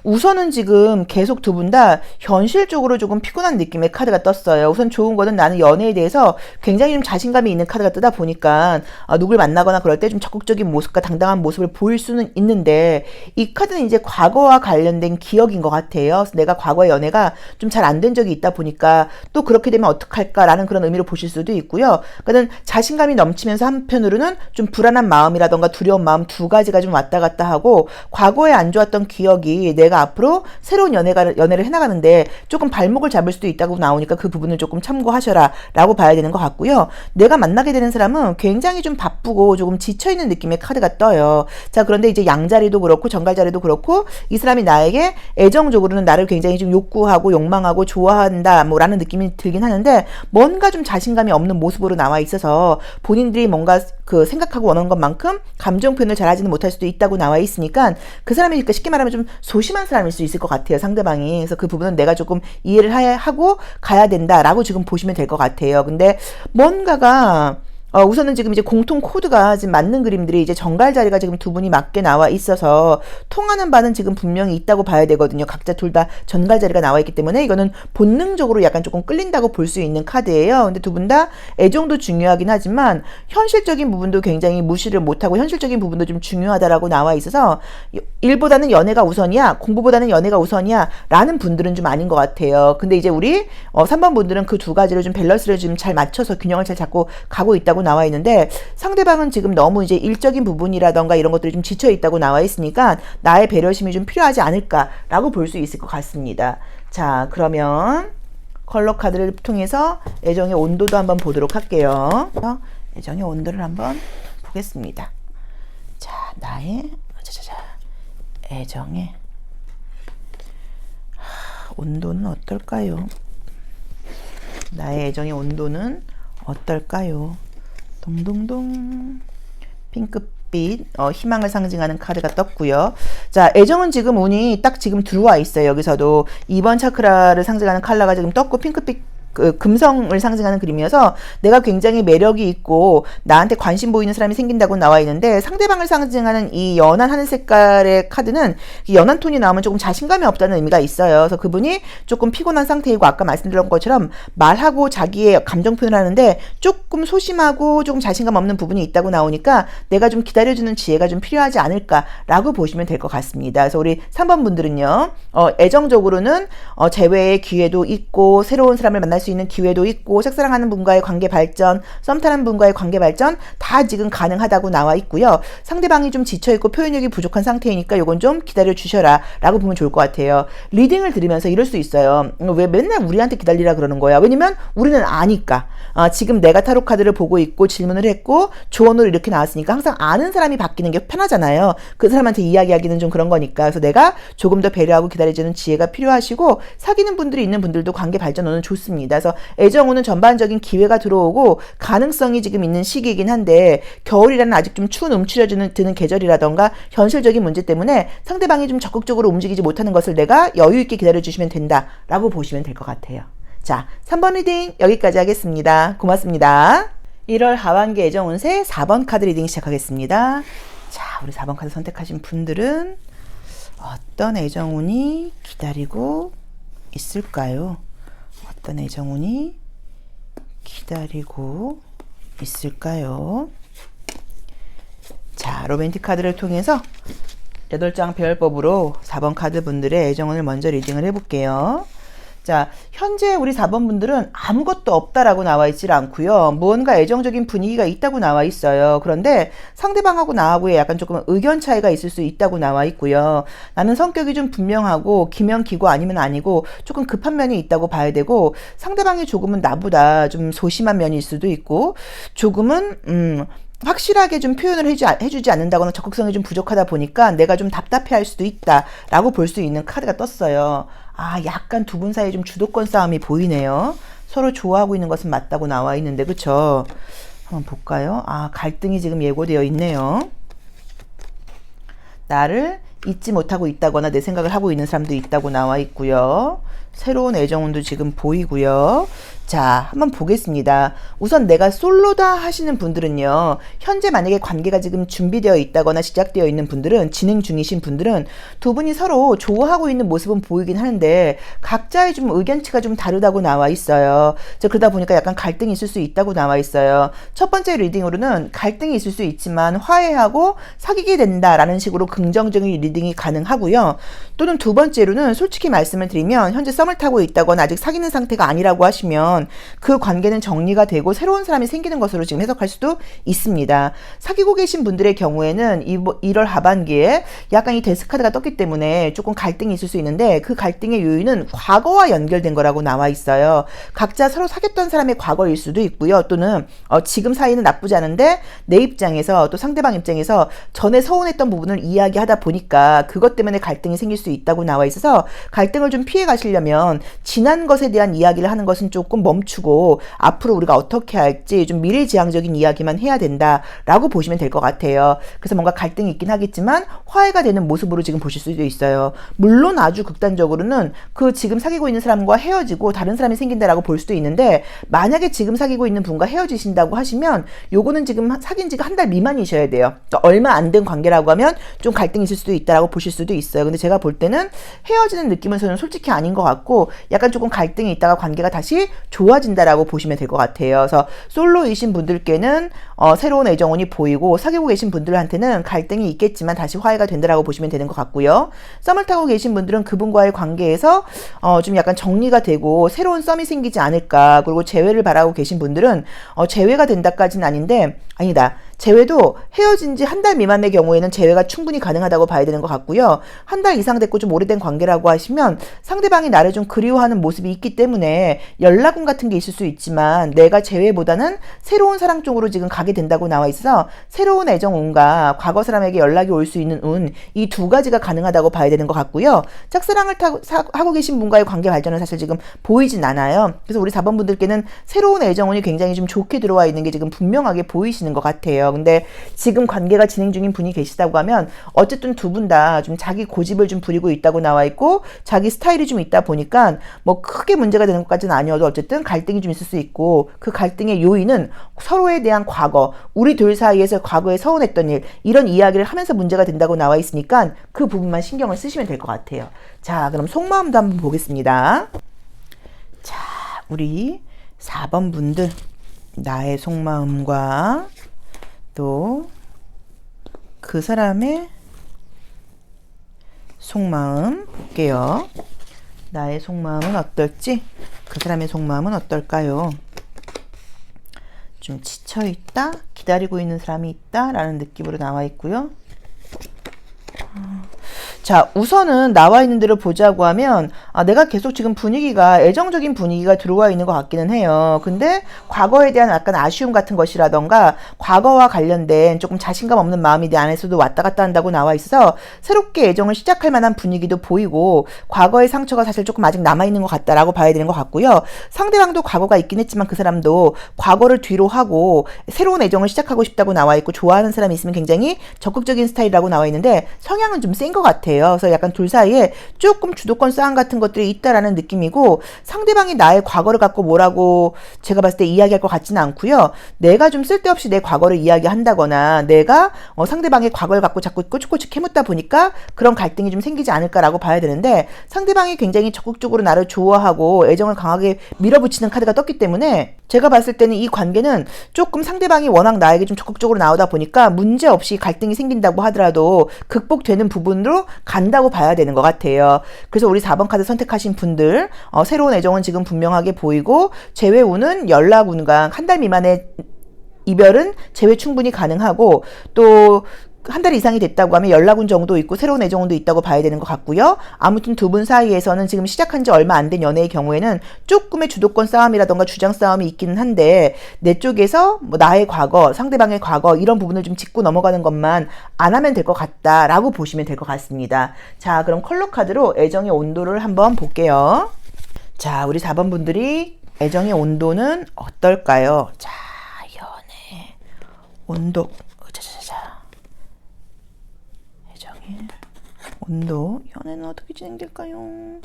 우선은 지금 계속 두 분 다 현실적으로 조금 피곤한 느낌의 카드가 떴어요. 우선 좋은 거는 나는 연애에 대해서 굉장히 좀 자신감이 있는 카드가 뜨다 보니까 누굴 만나거나 그럴 때 좀 적극적인 모습과 당당한 모습을 보일 수는 있는데, 이 카드는 이제 과거와 관련된 기억인 것 같아요. 그래서 내가 과거의 연애가 좀 잘 안 된 적이 있다 보니까 또 그렇게 되면 어떡할까라는 그런 의미로 보실 수도 있고요. 그러니까 자신감이 넘치면서 한편으로는 좀 불안한 마음이라던가 두려운 마음 두 가지가 좀 왔다 갔다 하고, 과거에 안 좋았던 기억이 내가 앞으로 새로운 연애를 해나가는데 조금 발목을 잡을 수도 있다고 나오니까 그 부분을 조금 참고하셔라 라고 봐야 되는 것 같고요. 내가 만나게 되는 사람은 굉장히 좀 바쁘고 조금 지쳐있는 느낌의 카드가 떠요. 자, 그런데 이제 양자리도 그렇고 정갈자리도 그렇고 이 사람이 나에게 애정적으로는 나를 굉장히 좀 욕구하고 욕망하고 좋아한다 라는 느낌이 들긴 하는데, 뭔가 좀 자신감이 없는 모습으로 나와 있어서 본인들이 뭔가 그 생각하고 원하는 것만큼 감정 표현을 잘하지는 못할 수도 있다고 나와 있으니까 그 사람이 그러니까 쉽게 말하면 좀 소심한 사람일 수 있을 것 같아요, 상대방이. 그래서 그 부분은 내가 조금 이해를 하고 가야 된다라고 지금 보시면 될 것 같아요. 근데 뭔가가 우선은 지금 이제 공통 코드가 지금 맞는 그림들이 이제 정갈 자리가 지금 두 분이 맞게 나와 있어서 통하는 바는 지금 분명히 있다고 봐야 되거든요. 각자 둘 다 전갈 자리가 나와 있기 때문에 이거는 본능적으로 약간 조금 끌린다고 볼 수 있는 카드예요. 근데 두 분 다 애정도 중요하긴 하지만 현실적인 부분도 굉장히 무시를 못하고 현실적인 부분도 좀 중요하다라고 나와 있어서 일보다는 연애가 우선이야, 공부보다는 연애가 우선이야 라는 분들은 좀 아닌 것 같아요. 근데 이제 우리 3번 분들은 그 두 가지를 좀 밸런스를 좀 잘 맞춰서 균형을 잘 잡고 가고 있다고 나와 있는데, 상대방은 지금 너무 이제 일적인 부분이라던가 이런 것들이 좀 지쳐 있다고 나와 있으니까 나의 배려심이 좀 필요하지 않을까라고 볼 수 있을 것 같습니다. 자, 그러면 컬러 카드를 통해서 애정의 온도도 한번 보도록 할게요. 애정의 온도를 한번 보겠습니다. 자, 나의 애정의 온도는 어떨까요? 나의 애정의 온도는 어떨까요? 동동동. 핑크빛 희망을 상징하는 카드가 떴고요. 자, 애정은 지금 운이 딱 지금 들어와 있어요. 여기서도 2번 차크라를 상징하는 컬러가 지금 떴고 핑크빛 금성을 상징하는 그림이어서 내가 굉장히 매력이 있고 나한테 관심 보이는 사람이 생긴다고 나와 있는데, 상대방을 상징하는 이 연한 하늘 색깔의 카드는 연한 톤이 나오면 조금 자신감이 없다는 의미가 있어요. 그래서 그분이 조금 피곤한 상태이고 아까 말씀드린 것처럼 말하고 자기의 감정 표현을 하는데 조금 소심하고 조금 자신감 없는 부분이 있다고 나오니까 내가 좀 기다려주는 지혜가 좀 필요하지 않을까라고 보시면 될 것 같습니다. 그래서 우리 3번 분들은요, 애정적으로는 재회의 기회도 있고 새로운 사람을 만날 수 있는 기회도 있고 짝사랑하는 분과의 관계 발전, 썸 타는 분과의 관계 발전 다 지금 가능하다고 나와 있고요. 상대방이 좀 지쳐있고 표현력이 부족한 상태이니까 요건 좀 기다려 주셔라 라고 보면 좋을 것 같아요. 리딩을 들으면서 이럴 수 있어요. 왜 맨날 우리한테 기다리라 그러는 거야? 왜냐면 우리는 아니까. 지금 내가 타로 카드를 보고 있고 질문을 했고 조언으로 이렇게 나왔으니까 항상 아는 사람이 바뀌는 게 편하잖아요. 그 사람한테 이야기하기는 좀 그런 거니까. 그래서 내가 조금 더 배려하고 기다려주는 지혜가 필요하시고, 사귀는 분들이 있는 분들도 관계 발전은 좋습니다. 그래서 애정운은 전반적인 기회가 들어오고 가능성이 지금 있는 시기이긴 한데, 겨울이라는 아직 좀 추운 드는 계절이라던가 현실적인 문제 때문에 상대방이 좀 적극적으로 움직이지 못하는 것을 내가 여유 있게 기다려주시면 된다라고 보시면 될 것 같아요. 자, 3번 리딩 여기까지 하겠습니다. 고맙습니다. 1월 하반기 애정 운세 4번 카드 리딩 시작하겠습니다. 자, 우리 4번 카드 선택하신 분들은 어떤 애정운이 기다리고 있을까요? 어떤 애정운이 기다리고 있을까요? 자, 로맨틱 카드를 통해서 8장 배열법으로 4번 카드 분들의 애정운을 먼저 리딩을 해볼게요. 자, 현재 우리 4번 분들은 아무것도 없다라고 나와 있질 않고요. 무언가 애정적인 분위기가 있다고 나와 있어요. 그런데 상대방하고 나하고의 약간 조금 의견 차이가 있을 수 있다고 나와 있고요. 나는 성격이 좀 분명하고 기면 기고 아니면 아니고 조금 급한 면이 있다고 봐야 되고, 상대방이 조금은 나보다 좀 소심한 면일 수도 있고, 조금은 확실하게 좀 표현을 해주지 않는다거나 적극성이 좀 부족하다 보니까 내가 좀 답답해할 수도 있다라고 볼 수 있는 카드가 떴어요. 아, 약간 두 분 사이에 좀 주도권 싸움이 보이네요. 서로 좋아하고 있는 것은 맞다고 나와 있는데, 그쵸? 한번 볼까요? 아, 갈등이 지금 예고되어 있네요. 나를 잊지 못하고 있다거나 내 생각을 하고 있는 사람도 있다고 나와 있고요. 새로운 애정운도 지금 보이고요. 자, 한번 보겠습니다. 우선 내가 솔로다 하시는 분들은요, 현재 만약에 관계가 지금 준비되어 있다거나 시작되어 있는 분들은, 진행 중이신 분들은 두 분이 서로 좋아하고 있는 모습은 보이긴 하는데 각자의 좀 의견치가 좀 다르다고 나와 있어요. 그러다 보니까 약간 갈등이 있을 수 있다고 나와 있어요. 첫 번째 리딩으로는 갈등이 있을 수 있지만 화해하고 사귀게 된다라는 식으로 긍정적인 리딩이 가능하고요. 또는 두 번째로는 솔직히 말씀을 드리면 현재 썸을 타고 있다거나 아직 사귀는 상태가 아니라고 하시면 그 관계는 정리가 되고 새로운 사람이 생기는 것으로 지금 해석할 수도 있습니다. 사귀고 계신 분들의 경우에는 1월 하반기에 약간 이 데스카드가 떴기 때문에 조금 갈등이 있을 수 있는데 그 갈등의 요인은 과거와 연결된 거라고 나와 있어요. 각자 서로 사귀었던 사람의 과거일 수도 있고요. 또는 지금 사이는 나쁘지 않은데 내 입장에서 또 상대방 입장에서 전에 서운했던 부분을 이야기하다 보니까 그것 때문에 갈등이 생길 수 있다고 나와 있어서 갈등을 좀 피해 가시려면 지난 것에 대한 이야기를 하는 것은 조금 멈추고 앞으로 우리가 어떻게 할지 좀 미래지향적인 이야기만 해야 된다라고 보시면 될 것 같아요. 그래서 뭔가 갈등이 있긴 하겠지만 화해가 되는 모습으로 지금 보실 수도 있어요. 물론 아주 극단적으로는 그 지금 사귀고 있는 사람과 헤어지고 다른 사람이 생긴다라고 볼 수도 있는데 만약에 지금 사귀고 있는 분과 헤어지신다고 하시면 요거는 지금 사귄 지가 한 달 미만이셔야 돼요. 그러니까 얼마 안 된 관계라고 하면 좀 갈등이 있을 수도 있다라고 보실 수도 있어요. 근데 제가 볼 때는 헤어지는 느낌은 저는 솔직히 아닌 것 같고 약간 조금 갈등이 있다가 관계가 다시 좋아진다라고 보시면 될 것 같아요. 그래서 솔로이신 분들께는 새로운 애정운이 보이고 사귀고 계신 분들한테는 갈등이 있겠지만 다시 화해가 된다라고 보시면 되는 것 같고요. 썸을 타고 계신 분들은 그분과의 관계에서 좀 약간 정리가 되고 새로운 썸이 생기지 않을까. 그리고 재회를 바라고 계신 분들은 재회가 된다까지는 아닌데 아니다. 재회도 헤어진 지 한 달 미만의 경우에는 재회가 충분히 가능하다고 봐야 되는 것 같고요. 한 달 이상 됐고 좀 오래된 관계라고 하시면 상대방이 나를 좀 그리워하는 모습이 있기 때문에 연락운 같은 게 있을 수 있지만 내가 재회보다는 새로운 사랑 쪽으로 지금 가게 된다고 나와 있어서 새로운 애정운과 과거 사람에게 연락이 올 수 있는 운, 이 두 가지가 가능하다고 봐야 되는 것 같고요. 짝사랑을 하고 계신 분과의 관계 발전은 사실 지금 보이진 않아요. 그래서 우리 4번 분들께는 새로운 애정운이 굉장히 좀 좋게 들어와 있는 게 지금 분명하게 보이시는 것 같아요. 근데 지금 관계가 진행 중인 분이 계시다고 하면 어쨌든 두 분 다 좀 자기 고집을 좀 부리고 있다고 나와 있고 자기 스타일이 좀 있다 보니까 뭐 크게 문제가 되는 것까지는 아니어도 어쨌든 갈등이 좀 있을 수 있고 그 갈등의 요인은 서로에 대한 과거, 우리 둘 사이에서 과거에 서운했던 일 이런 이야기를 하면서 문제가 된다고 나와 있으니까 그 부분만 신경을 쓰시면 될 것 같아요. 자, 그럼 속마음도 한번 보겠습니다. 자, 우리 4번 분들 나의 속마음과 또 그 사람의 속마음 볼게요. 나의 속마음은 어떨지, 그 사람의 속마음은 어떨까요? 좀 지쳐있다, 기다리고 있는 사람이 있다 라는 느낌으로 나와 있고요. 자, 우선은 나와 있는 대로 보자고 하면 내가 계속 지금 분위기가 애정적인 분위기가 들어와 있는 것 같기는 해요. 근데 과거에 대한 약간 아쉬움 같은 것이라던가 과거와 관련된 조금 자신감 없는 마음이 내 안에서도 왔다 갔다 한다고 나와 있어서 새롭게 애정을 시작할 만한 분위기도 보이고 과거의 상처가 사실 조금 아직 남아있는 것 같다라고 봐야 되는 것 같고요. 상대방도 과거가 있긴 했지만 그 사람도 과거를 뒤로 하고 새로운 애정을 시작하고 싶다고 나와 있고 좋아하는 사람이 있으면 굉장히 적극적인 스타일이라고 나와 있는데 성향은 좀 센 것 같아요. 그래서 약간 둘 사이에 조금 주도권 싸움 같은 것들이 있다라는 느낌이고 상대방이 나의 과거를 갖고 뭐라고 제가 봤을 때 이야기할 것 같지는 않고요. 내가 좀 쓸데없이 내 과거를 이야기한다거나 내가 상대방의 과거를 갖고 자꾸 꼬치꼬치 캐묻다 보니까 그런 갈등이 좀 생기지 않을까라고 봐야 되는데 상대방이 굉장히 적극적으로 나를 좋아하고 애정을 강하게 밀어붙이는 카드가 떴기 때문에 제가 봤을 때는 이 관계는 조금 상대방이 워낙 나에게 좀 적극적으로 나오다 보니까 문제없이 갈등이 생긴다고 하더라도 극복되는 부분으로 간다고 봐야 되는 것 같아요. 그래서 우리 4번 카드 선택하신 분들 새로운 애정은 지금 분명하게 보이고 재회운은 연락운과 한 달 미만의 이별은 재회 충분히 가능하고 또 한 달 이상이 됐다고 하면 연락운 정도 있고 새로운 애정운도 있다고 봐야 되는 것 같고요. 아무튼 두 분 사이에서는 지금 시작한 지 얼마 안 된 연애의 경우에는 조금의 주도권 싸움이라던가 주장 싸움이 있기는 한데 내 쪽에서 뭐 나의 과거, 상대방의 과거 이런 부분을 좀 짚고 넘어가는 것만 안 하면 될 것 같다라고 보시면 될 것 같습니다. 자, 그럼 컬러 카드로 애정의 온도를 한번 볼게요. 자, 우리 4번 분들이 애정의 온도는 어떨까요? 자, 연애 온도 애정의 온도, 연애는 어떻게 진행될까요?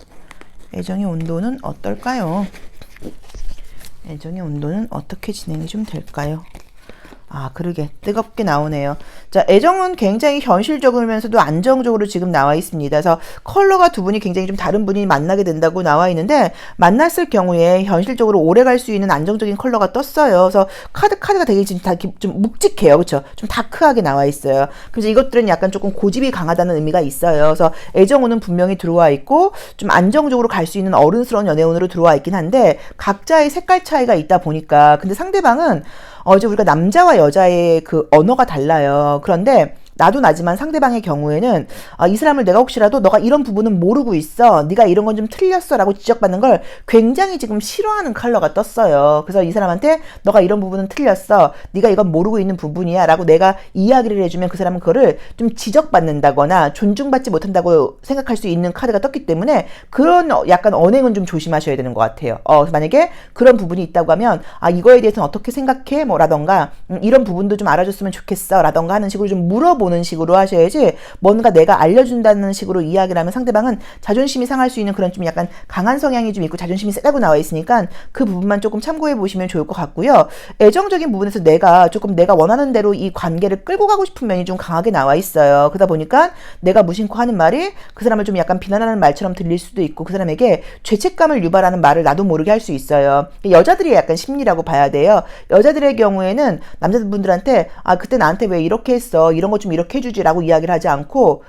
애정의 온도는 어떨까요? 애정의 온도는 어떻게 진행이 좀 될까요? 아, 그러게 뜨겁게 나오네요. 자, 애정은 굉장히 현실적이면서도 안정적으로 지금 나와 있습니다. 그래서 컬러가 두 분이 굉장히 좀 다른 분이 만나게 된다고 나와 있는데, 만났을 경우에 현실적으로 오래 갈 수 있는 안정적인 컬러가 떴어요. 그래서 카드가 되게 지금 다 좀 묵직해요. 그렇죠? 좀 다크하게 나와 있어요. 그래서 이것들은 약간 조금 고집이 강하다는 의미가 있어요. 그래서 애정운은 분명히 들어와 있고 좀 안정적으로 갈 수 있는 어른스러운 연애운으로 들어와 있긴 한데, 각자의 색깔 차이가 있다 보니까, 근데 상대방은 이제 우리가 남자와 여자의 그 언어가 달라요. 그런데 나도 나지만 상대방의 경우에는 이 사람을 내가 혹시라도 너가 이런 부분은 모르고 있어, 네가 이런 건 좀 틀렸어 라고 지적받는 걸 굉장히 지금 싫어하는 컬러가 떴어요. 그래서 이 사람한테 너가 이런 부분은 틀렸어, 네가 이건 모르고 있는 부분이야 라고 내가 이야기를 해주면 그 사람은 그거를 좀 지적받는다거나 존중받지 못한다고 생각할 수 있는 카드가 떴기 때문에 그런 약간 언행은 좀 조심하셔야 되는 것 같아요. 만약에 그런 부분이 있다고 하면 이거에 대해서는 어떻게 생각해? 뭐 라던가 이런 부분도 좀 알아줬으면 좋겠어 라던가 하는 식으로 좀 물어보는 식으로 하셔야지, 뭔가 내가 알려준다는 식으로 이야기를 하면 상대방은 자존심이 상할 수 있는 그런 좀 약간 강한 성향이 좀 있고 자존심이 세다고 나와 있으니까 그 부분만 조금 참고해 보시면 좋을 것 같고요. 애정적인 부분에서 내가 원하는 대로 이 관계를 끌고 가고 싶은 면이 좀 강하게 나와 있어요. 그러다 보니까 내가 무심코 하는 말이 그 사람을 좀 약간 비난하는 말처럼 들릴 수도 있고, 그 사람에게 죄책감을 유발하는 말을 나도 모르게 할 수 있어요. 여자들이 약간 심리라고 봐야 돼요. 여자들의 경우에는 남자분들한테 그때 나한테 왜 이렇게 했어, 이런 거 좀 이렇게 해주지라고 이야기를 하지 않고,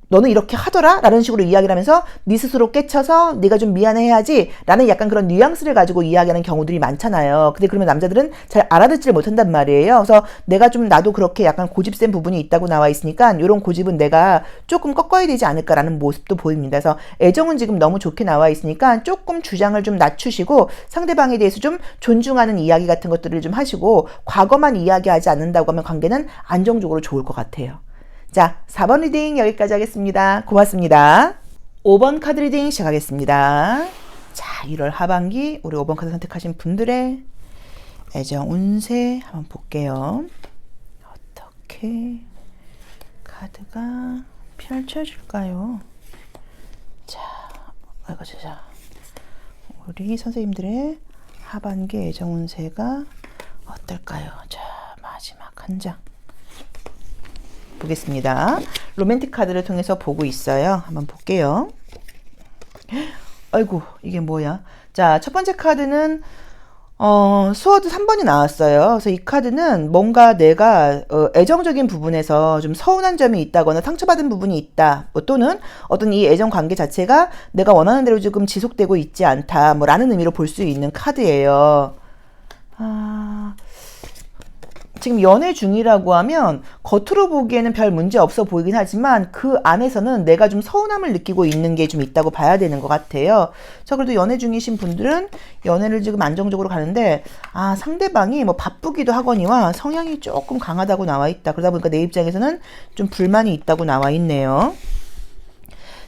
너는 이렇게 하더라? 라는 식으로 이야기를 하면서 네 스스로 깨쳐서 네가 좀 미안해야지 라는 약간 그런 뉘앙스를 가지고 이야기하는 경우들이 많잖아요. 근데 그러면 남자들은 잘 알아듣지를 못한단 말이에요. 그래서 내가 좀 나도 그렇게 약간 고집센 부분이 있다고 나와 있으니까 이런 고집은 내가 조금 꺾어야 되지 않을까라는 모습도 보입니다. 그래서 애정은 지금 너무 좋게 나와 있으니까 조금 주장을 좀 낮추시고 상대방에 대해서 좀 존중하는 이야기 같은 것들을 좀 하시고, 과거만 이야기하지 않는다고 하면 관계는 안정적으로 좋을 것 같아요. 자, 4번 리딩 여기까지 하겠습니다. 고맙습니다. 5번 카드 리딩 시작하겠습니다. 자, 1월 하반기 우리 5번 카드 선택하신 분들의 애정 운세 한번 볼게요. 어떻게 카드가 펼쳐질까요? 자, 우리 선생님들의 하반기 애정 운세가 어떨까요? 자, 마지막 한 장 보겠습니다. 로맨틱 카드를 통해서 보고 있어요. 한번 볼게요. 아이고, 이게 뭐야? 자, 첫 번째 카드는 스워드 3번이 나왔어요. 그래서 이 카드는 뭔가 내가 애정적인 부분에서 좀 서운한 점이 있다거나 상처받은 부분이 있다, 뭐 또는 어떤 이 애정 관계 자체가 내가 원하는 대로 지금 지속되고 있지 않다, 뭐 라는 의미로 볼 수 있는 카드예요. 지금 연애 중이라고 하면 겉으로 보기에는 별 문제 없어 보이긴 하지만 그 안에서는 내가 좀 서운함을 느끼고 있는 게 좀 있다고 봐야 되는 것 같아요. 자, 그래도 연애 중이신 분들은 연애를 지금 안정적으로 가는데 상대방이 뭐 바쁘기도 하거니와 성향이 조금 강하다고 나와 있다. 그러다 보니까 내 입장에서는 좀 불만이 있다고 나와 있네요.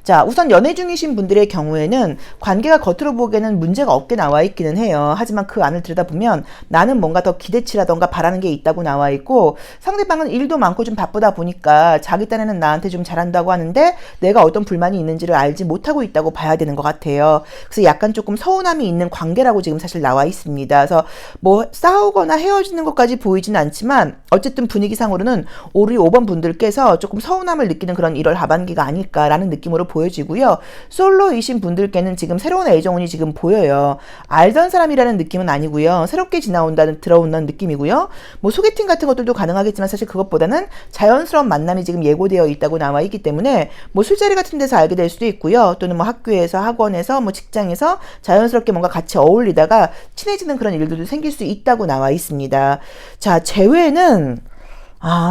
자, 우선 연애 중이신 분들의 경우에는 관계가 겉으로 보기에는 문제가 없게 나와 있기는 해요. 하지만 그 안을 들여다보면 나는 뭔가 더 기대치라던가 바라는 게 있다고 나와 있고, 상대방은 일도 많고 좀 바쁘다 보니까 자기 딴에는 나한테 좀 잘한다고 하는데 내가 어떤 불만이 있는지를 알지 못하고 있다고 봐야 되는 것 같아요. 그래서 약간 조금 서운함이 있는 관계라고 지금 사실 나와 있습니다. 그래서 뭐 싸우거나 헤어지는 것까지 보이진 않지만 어쨌든 분위기상으로는 우리 5번 분들께서 조금 서운함을 느끼는 그런 1월 하반기가 아닐까라는 느낌으로 보여지고요. 솔로이신 분들께는 지금 새로운 애정운이 지금 보여요. 알던 사람이라는 느낌은 아니고요. 새롭게 들어온다는 느낌이고요. 뭐 소개팅 같은 것들도 가능하겠지만 사실 그것보다는 자연스러운 만남이 지금 예고되어 있다고 나와 있기 때문에 뭐 술자리 같은 데서 알게 될 수도 있고요. 또는 뭐 학교에서, 학원에서, 뭐 직장에서 자연스럽게 뭔가 같이 어울리다가 친해지는 그런 일들도 생길 수 있다고 나와 있습니다. 자, 재회는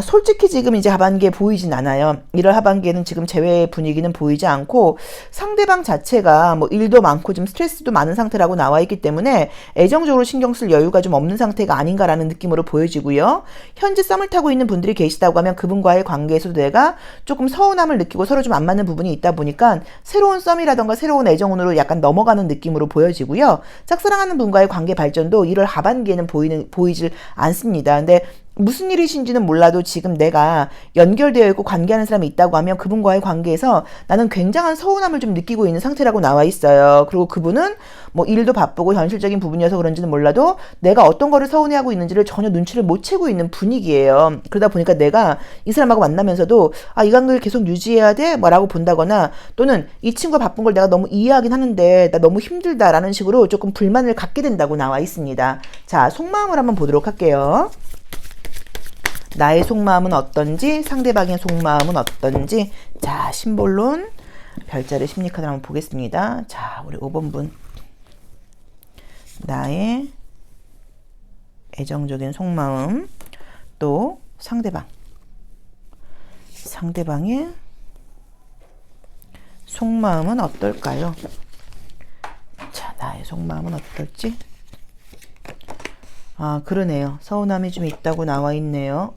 솔직히 지금 이제 하반기에 보이진 않아요. 1월 하반기에는 지금 재회 분위기는 보이지 않고 상대방 자체가 뭐 일도 많고 좀 스트레스도 많은 상태라고 나와 있기 때문에 애정적으로 신경 쓸 여유가 좀 없는 상태가 아닌가라는 느낌으로 보여지고요. 현재 썸을 타고 있는 분들이 계시다고 하면 그분과의 관계에서도 내가 조금 서운함을 느끼고 서로 좀 안 맞는 부분이 있다 보니까 새로운 썸이라던가 새로운 애정운으로 약간 넘어가는 느낌으로 보여지고요. 짝사랑하는 분과의 관계 발전도 1월 하반기에는 보이질 않습니다. 근데 무슨 일이신지는 몰라도 지금 내가 연결되어 있고 관계하는 사람이 있다고 하면 그분과의 관계에서 나는 굉장한 서운함을 좀 느끼고 있는 상태라고 나와 있어요. 그리고 그분은 뭐 일도 바쁘고 현실적인 부분이어서 그런지는 몰라도 내가 어떤 거를 서운해하고 있는지를 전혀 눈치를 못 채고 있는 분위기예요. 그러다 보니까 내가 이 사람하고 만나면서도 이 관계를 계속 유지해야 돼? 뭐라고 본다거나 또는 이 친구가 바쁜 걸 내가 너무 이해하긴 하는데 나 너무 힘들다라는 식으로 조금 불만을 갖게 된다고 나와 있습니다. 자, 속마음을 한번 보도록 할게요. 나의 속마음은 어떤지, 상대방의 속마음은 어떤지. 자, 심볼론 별자리 심리카드 한번 보겠습니다. 자, 우리 5번 분. 나의 애정적인 속마음, 또 상대방의 속마음은 어떨까요? 자, 나의 속마음은 어떨지? 그러네요. 서운함이 좀 있다고 나와 있네요.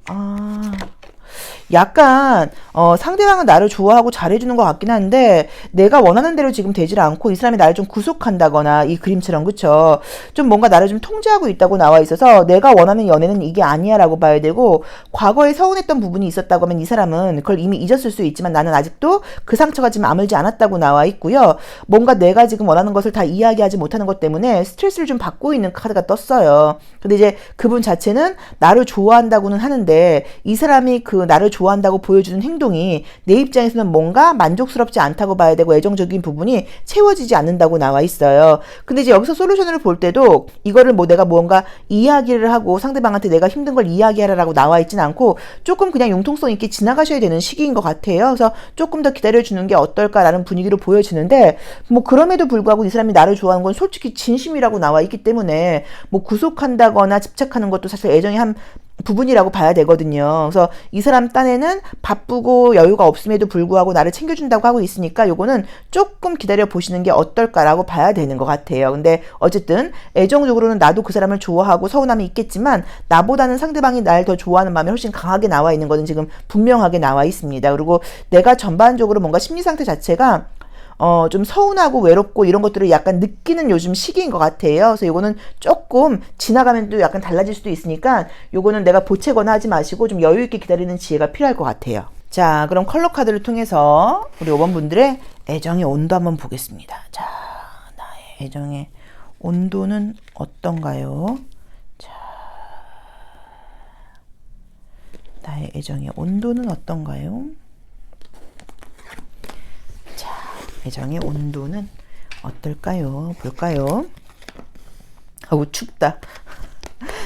약간 상대방은 나를 좋아하고 잘해주는 것 같긴 한데 내가 원하는 대로 지금 되질 않고 이 사람이 나를 좀 구속한다거나 이 그림처럼 그쵸? 좀 뭔가 나를 좀 통제하고 있다고 나와 있어서 내가 원하는 연애는 이게 아니야 라고 봐야 되고 과거에 서운했던 부분이 있었다고 하면 이 사람은 그걸 이미 잊었을 수 있지만 나는 아직도 그 상처가 지금 아물지 않았다고 나와 있고요. 뭔가 내가 지금 원하는 것을 다 이야기하지 못하는 것 때문에 스트레스를 좀 받고 있는 카드가 떴어요. 근데 이제 그분 자체는 나를 좋아한다고는 하는데 이 사람이 그 나를 좋아한다고 보여주는 행동이 내 입장에서는 뭔가 만족스럽지 않다고 봐야 되고 애정적인 부분이 채워지지 않는다고 나와 있어요. 근데 이제 여기서 솔루션을 볼 때도 이거를 뭐 내가 뭔가 이야기를 하고 상대방한테 내가 힘든 걸 이야기하라고 나와 있진 않고 조금 그냥 융통성 있게 지나가셔야 되는 시기인 것 같아요. 그래서 조금 더 기다려주는 게 어떨까라는 분위기로 보여지는데 뭐 그럼에도 불구하고 이 사람이 나를 좋아하는 건 솔직히 진심이라고 나와 있기 때문에 뭐 구속한다거나 집착하는 것도 사실 애정의 한 부분이라고 봐야 되거든요. 그래서 이 사람 딴에는 바쁘고 여유가 없음에도 불구하고 나를 챙겨준다고 하고 있으니까 요거는 조금 기다려 보시는 게 어떨까라고 봐야 되는 것 같아요. 근데 어쨌든 애정적으로는 나도 그 사람을 좋아하고 서운함이 있겠지만 나보다는 상대방이 날 더 좋아하는 마음이 훨씬 강하게 나와 있는 거는 지금 분명하게 나와 있습니다. 그리고 내가 전반적으로 뭔가 심리 상태 자체가 좀 서운하고 외롭고 이런 것들을 약간 느끼는 요즘 시기인 것 같아요. 그래서 이거는 조금 지나가면 또 약간 달라질 수도 있으니까 요거는 내가 보채거나 하지 마시고 좀 여유 있게 기다리는 지혜가 필요할 것 같아요. 자, 그럼 컬러 카드를 통해서 우리 5번 분들의 애정의 온도 한번 보겠습니다. 자, 나의 애정의 온도는 어떤가요? 자, 나의 애정의 온도는 어떤가요? 애정의 온도는 어떨까요? 볼까요? 춥다.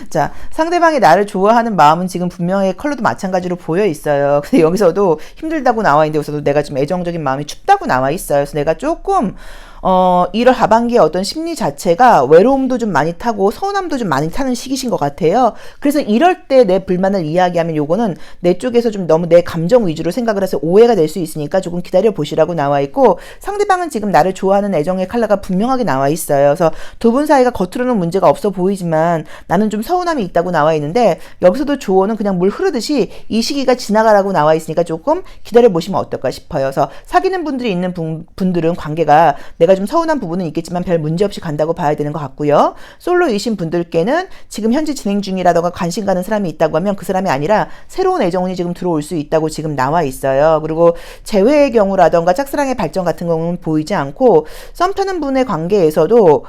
자, 상대방이 나를 좋아하는 마음은 지금 분명히 컬러도 마찬가지로 보여 있어요. 근데 여기서도 힘들다고 나와 있는데 여기서도 내가 좀 애정적인 마음이 춥다고 나와 있어요. 그래서 내가 조금 1월 하반기에 어떤 심리 자체가 외로움도 좀 많이 타고 서운함도 좀 많이 타는 시기신 것 같아요. 그래서 이럴 때 내 불만을 이야기하면 요거는 내 쪽에서 좀 너무 내 감정 위주로 생각을 해서 오해가 될 수 있으니까 조금 기다려 보시라고 나와 있고 상대방은 지금 나를 좋아하는 애정의 컬러가 분명하게 나와 있어요. 그래서 두 분 사이가 겉으로는 문제가 없어 보이지만 나는 좀 서운함이 있다고 나와 있는데 여기서도 조언은 그냥 물 흐르듯이 이 시기가 지나가라고 나와 있으니까 조금 기다려 보시면 어떨까 싶어요. 그래서 사귀는 분들이 있는 분들은 관계가 내가 좀 서운한 부분은 있겠지만 별 문제 없이 간다고 봐야 되는 것 같고요. 솔로이신 분들께는 지금 현재 진행 중이라던가 관심 가는 사람이 있다고 하면 그 사람이 아니라 새로운 애정운이 지금 들어올 수 있다고 지금 나와 있어요. 그리고 재회의 경우라던가 짝사랑의 발전 같은 경우는 보이지 않고 썸 타는 분의 관계에서도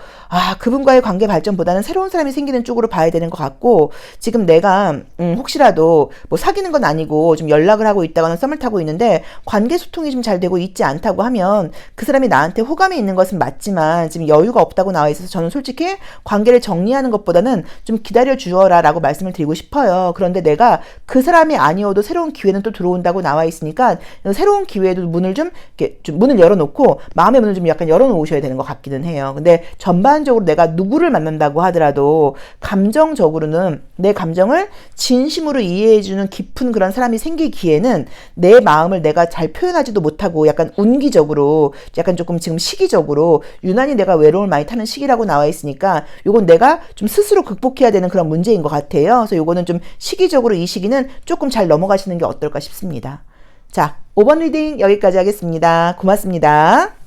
그분과의 관계 발전보다는 새로운 사람이 생기는 쪽으로 봐야 되는 것 같고 지금 내가 혹시라도 뭐 사귀는 건 아니고 좀 연락을 하고 있다거나 썸을 타고 있는데 관계 소통이 좀 잘 되고 있지 않다고 하면 그 사람이 나한테 호감이 있는 있는 것은 맞지만 지금 여유가 없다고 나와 있어서 저는 솔직히 관계를 정리하는 것보다는 좀 기다려 주어라 라고 말씀을 드리고 싶어요. 그런데 내가 그 사람이 아니어도 새로운 기회는 또 들어온다고 나와 있으니까 새로운 기회에도 문을 좀 이렇게 좀 문을 열어놓고 마음의 문을 좀 약간 열어놓으셔야 되는 것 같기는 해요. 근데 전반적으로 내가 누구를 만난다고 하더라도 감정적으로는 내 감정을 진심으로 이해해주는 깊은 그런 사람이 생기기에는 내 마음을 내가 잘 표현하지도 못하고 약간 운기적으로 약간 조금 지금 시기적으로 유난히 내가 외로움을 많이 타는 시기라고 나와 있으니까 요건 내가 좀 스스로 극복해야 되는 그런 문제인 것 같아요. 그래서 요거는 좀 시기적으로 이 시기는 조금 잘 넘어가시는 게 어떨까 싶습니다. 자, 5번 리딩 여기까지 하겠습니다. 고맙습니다.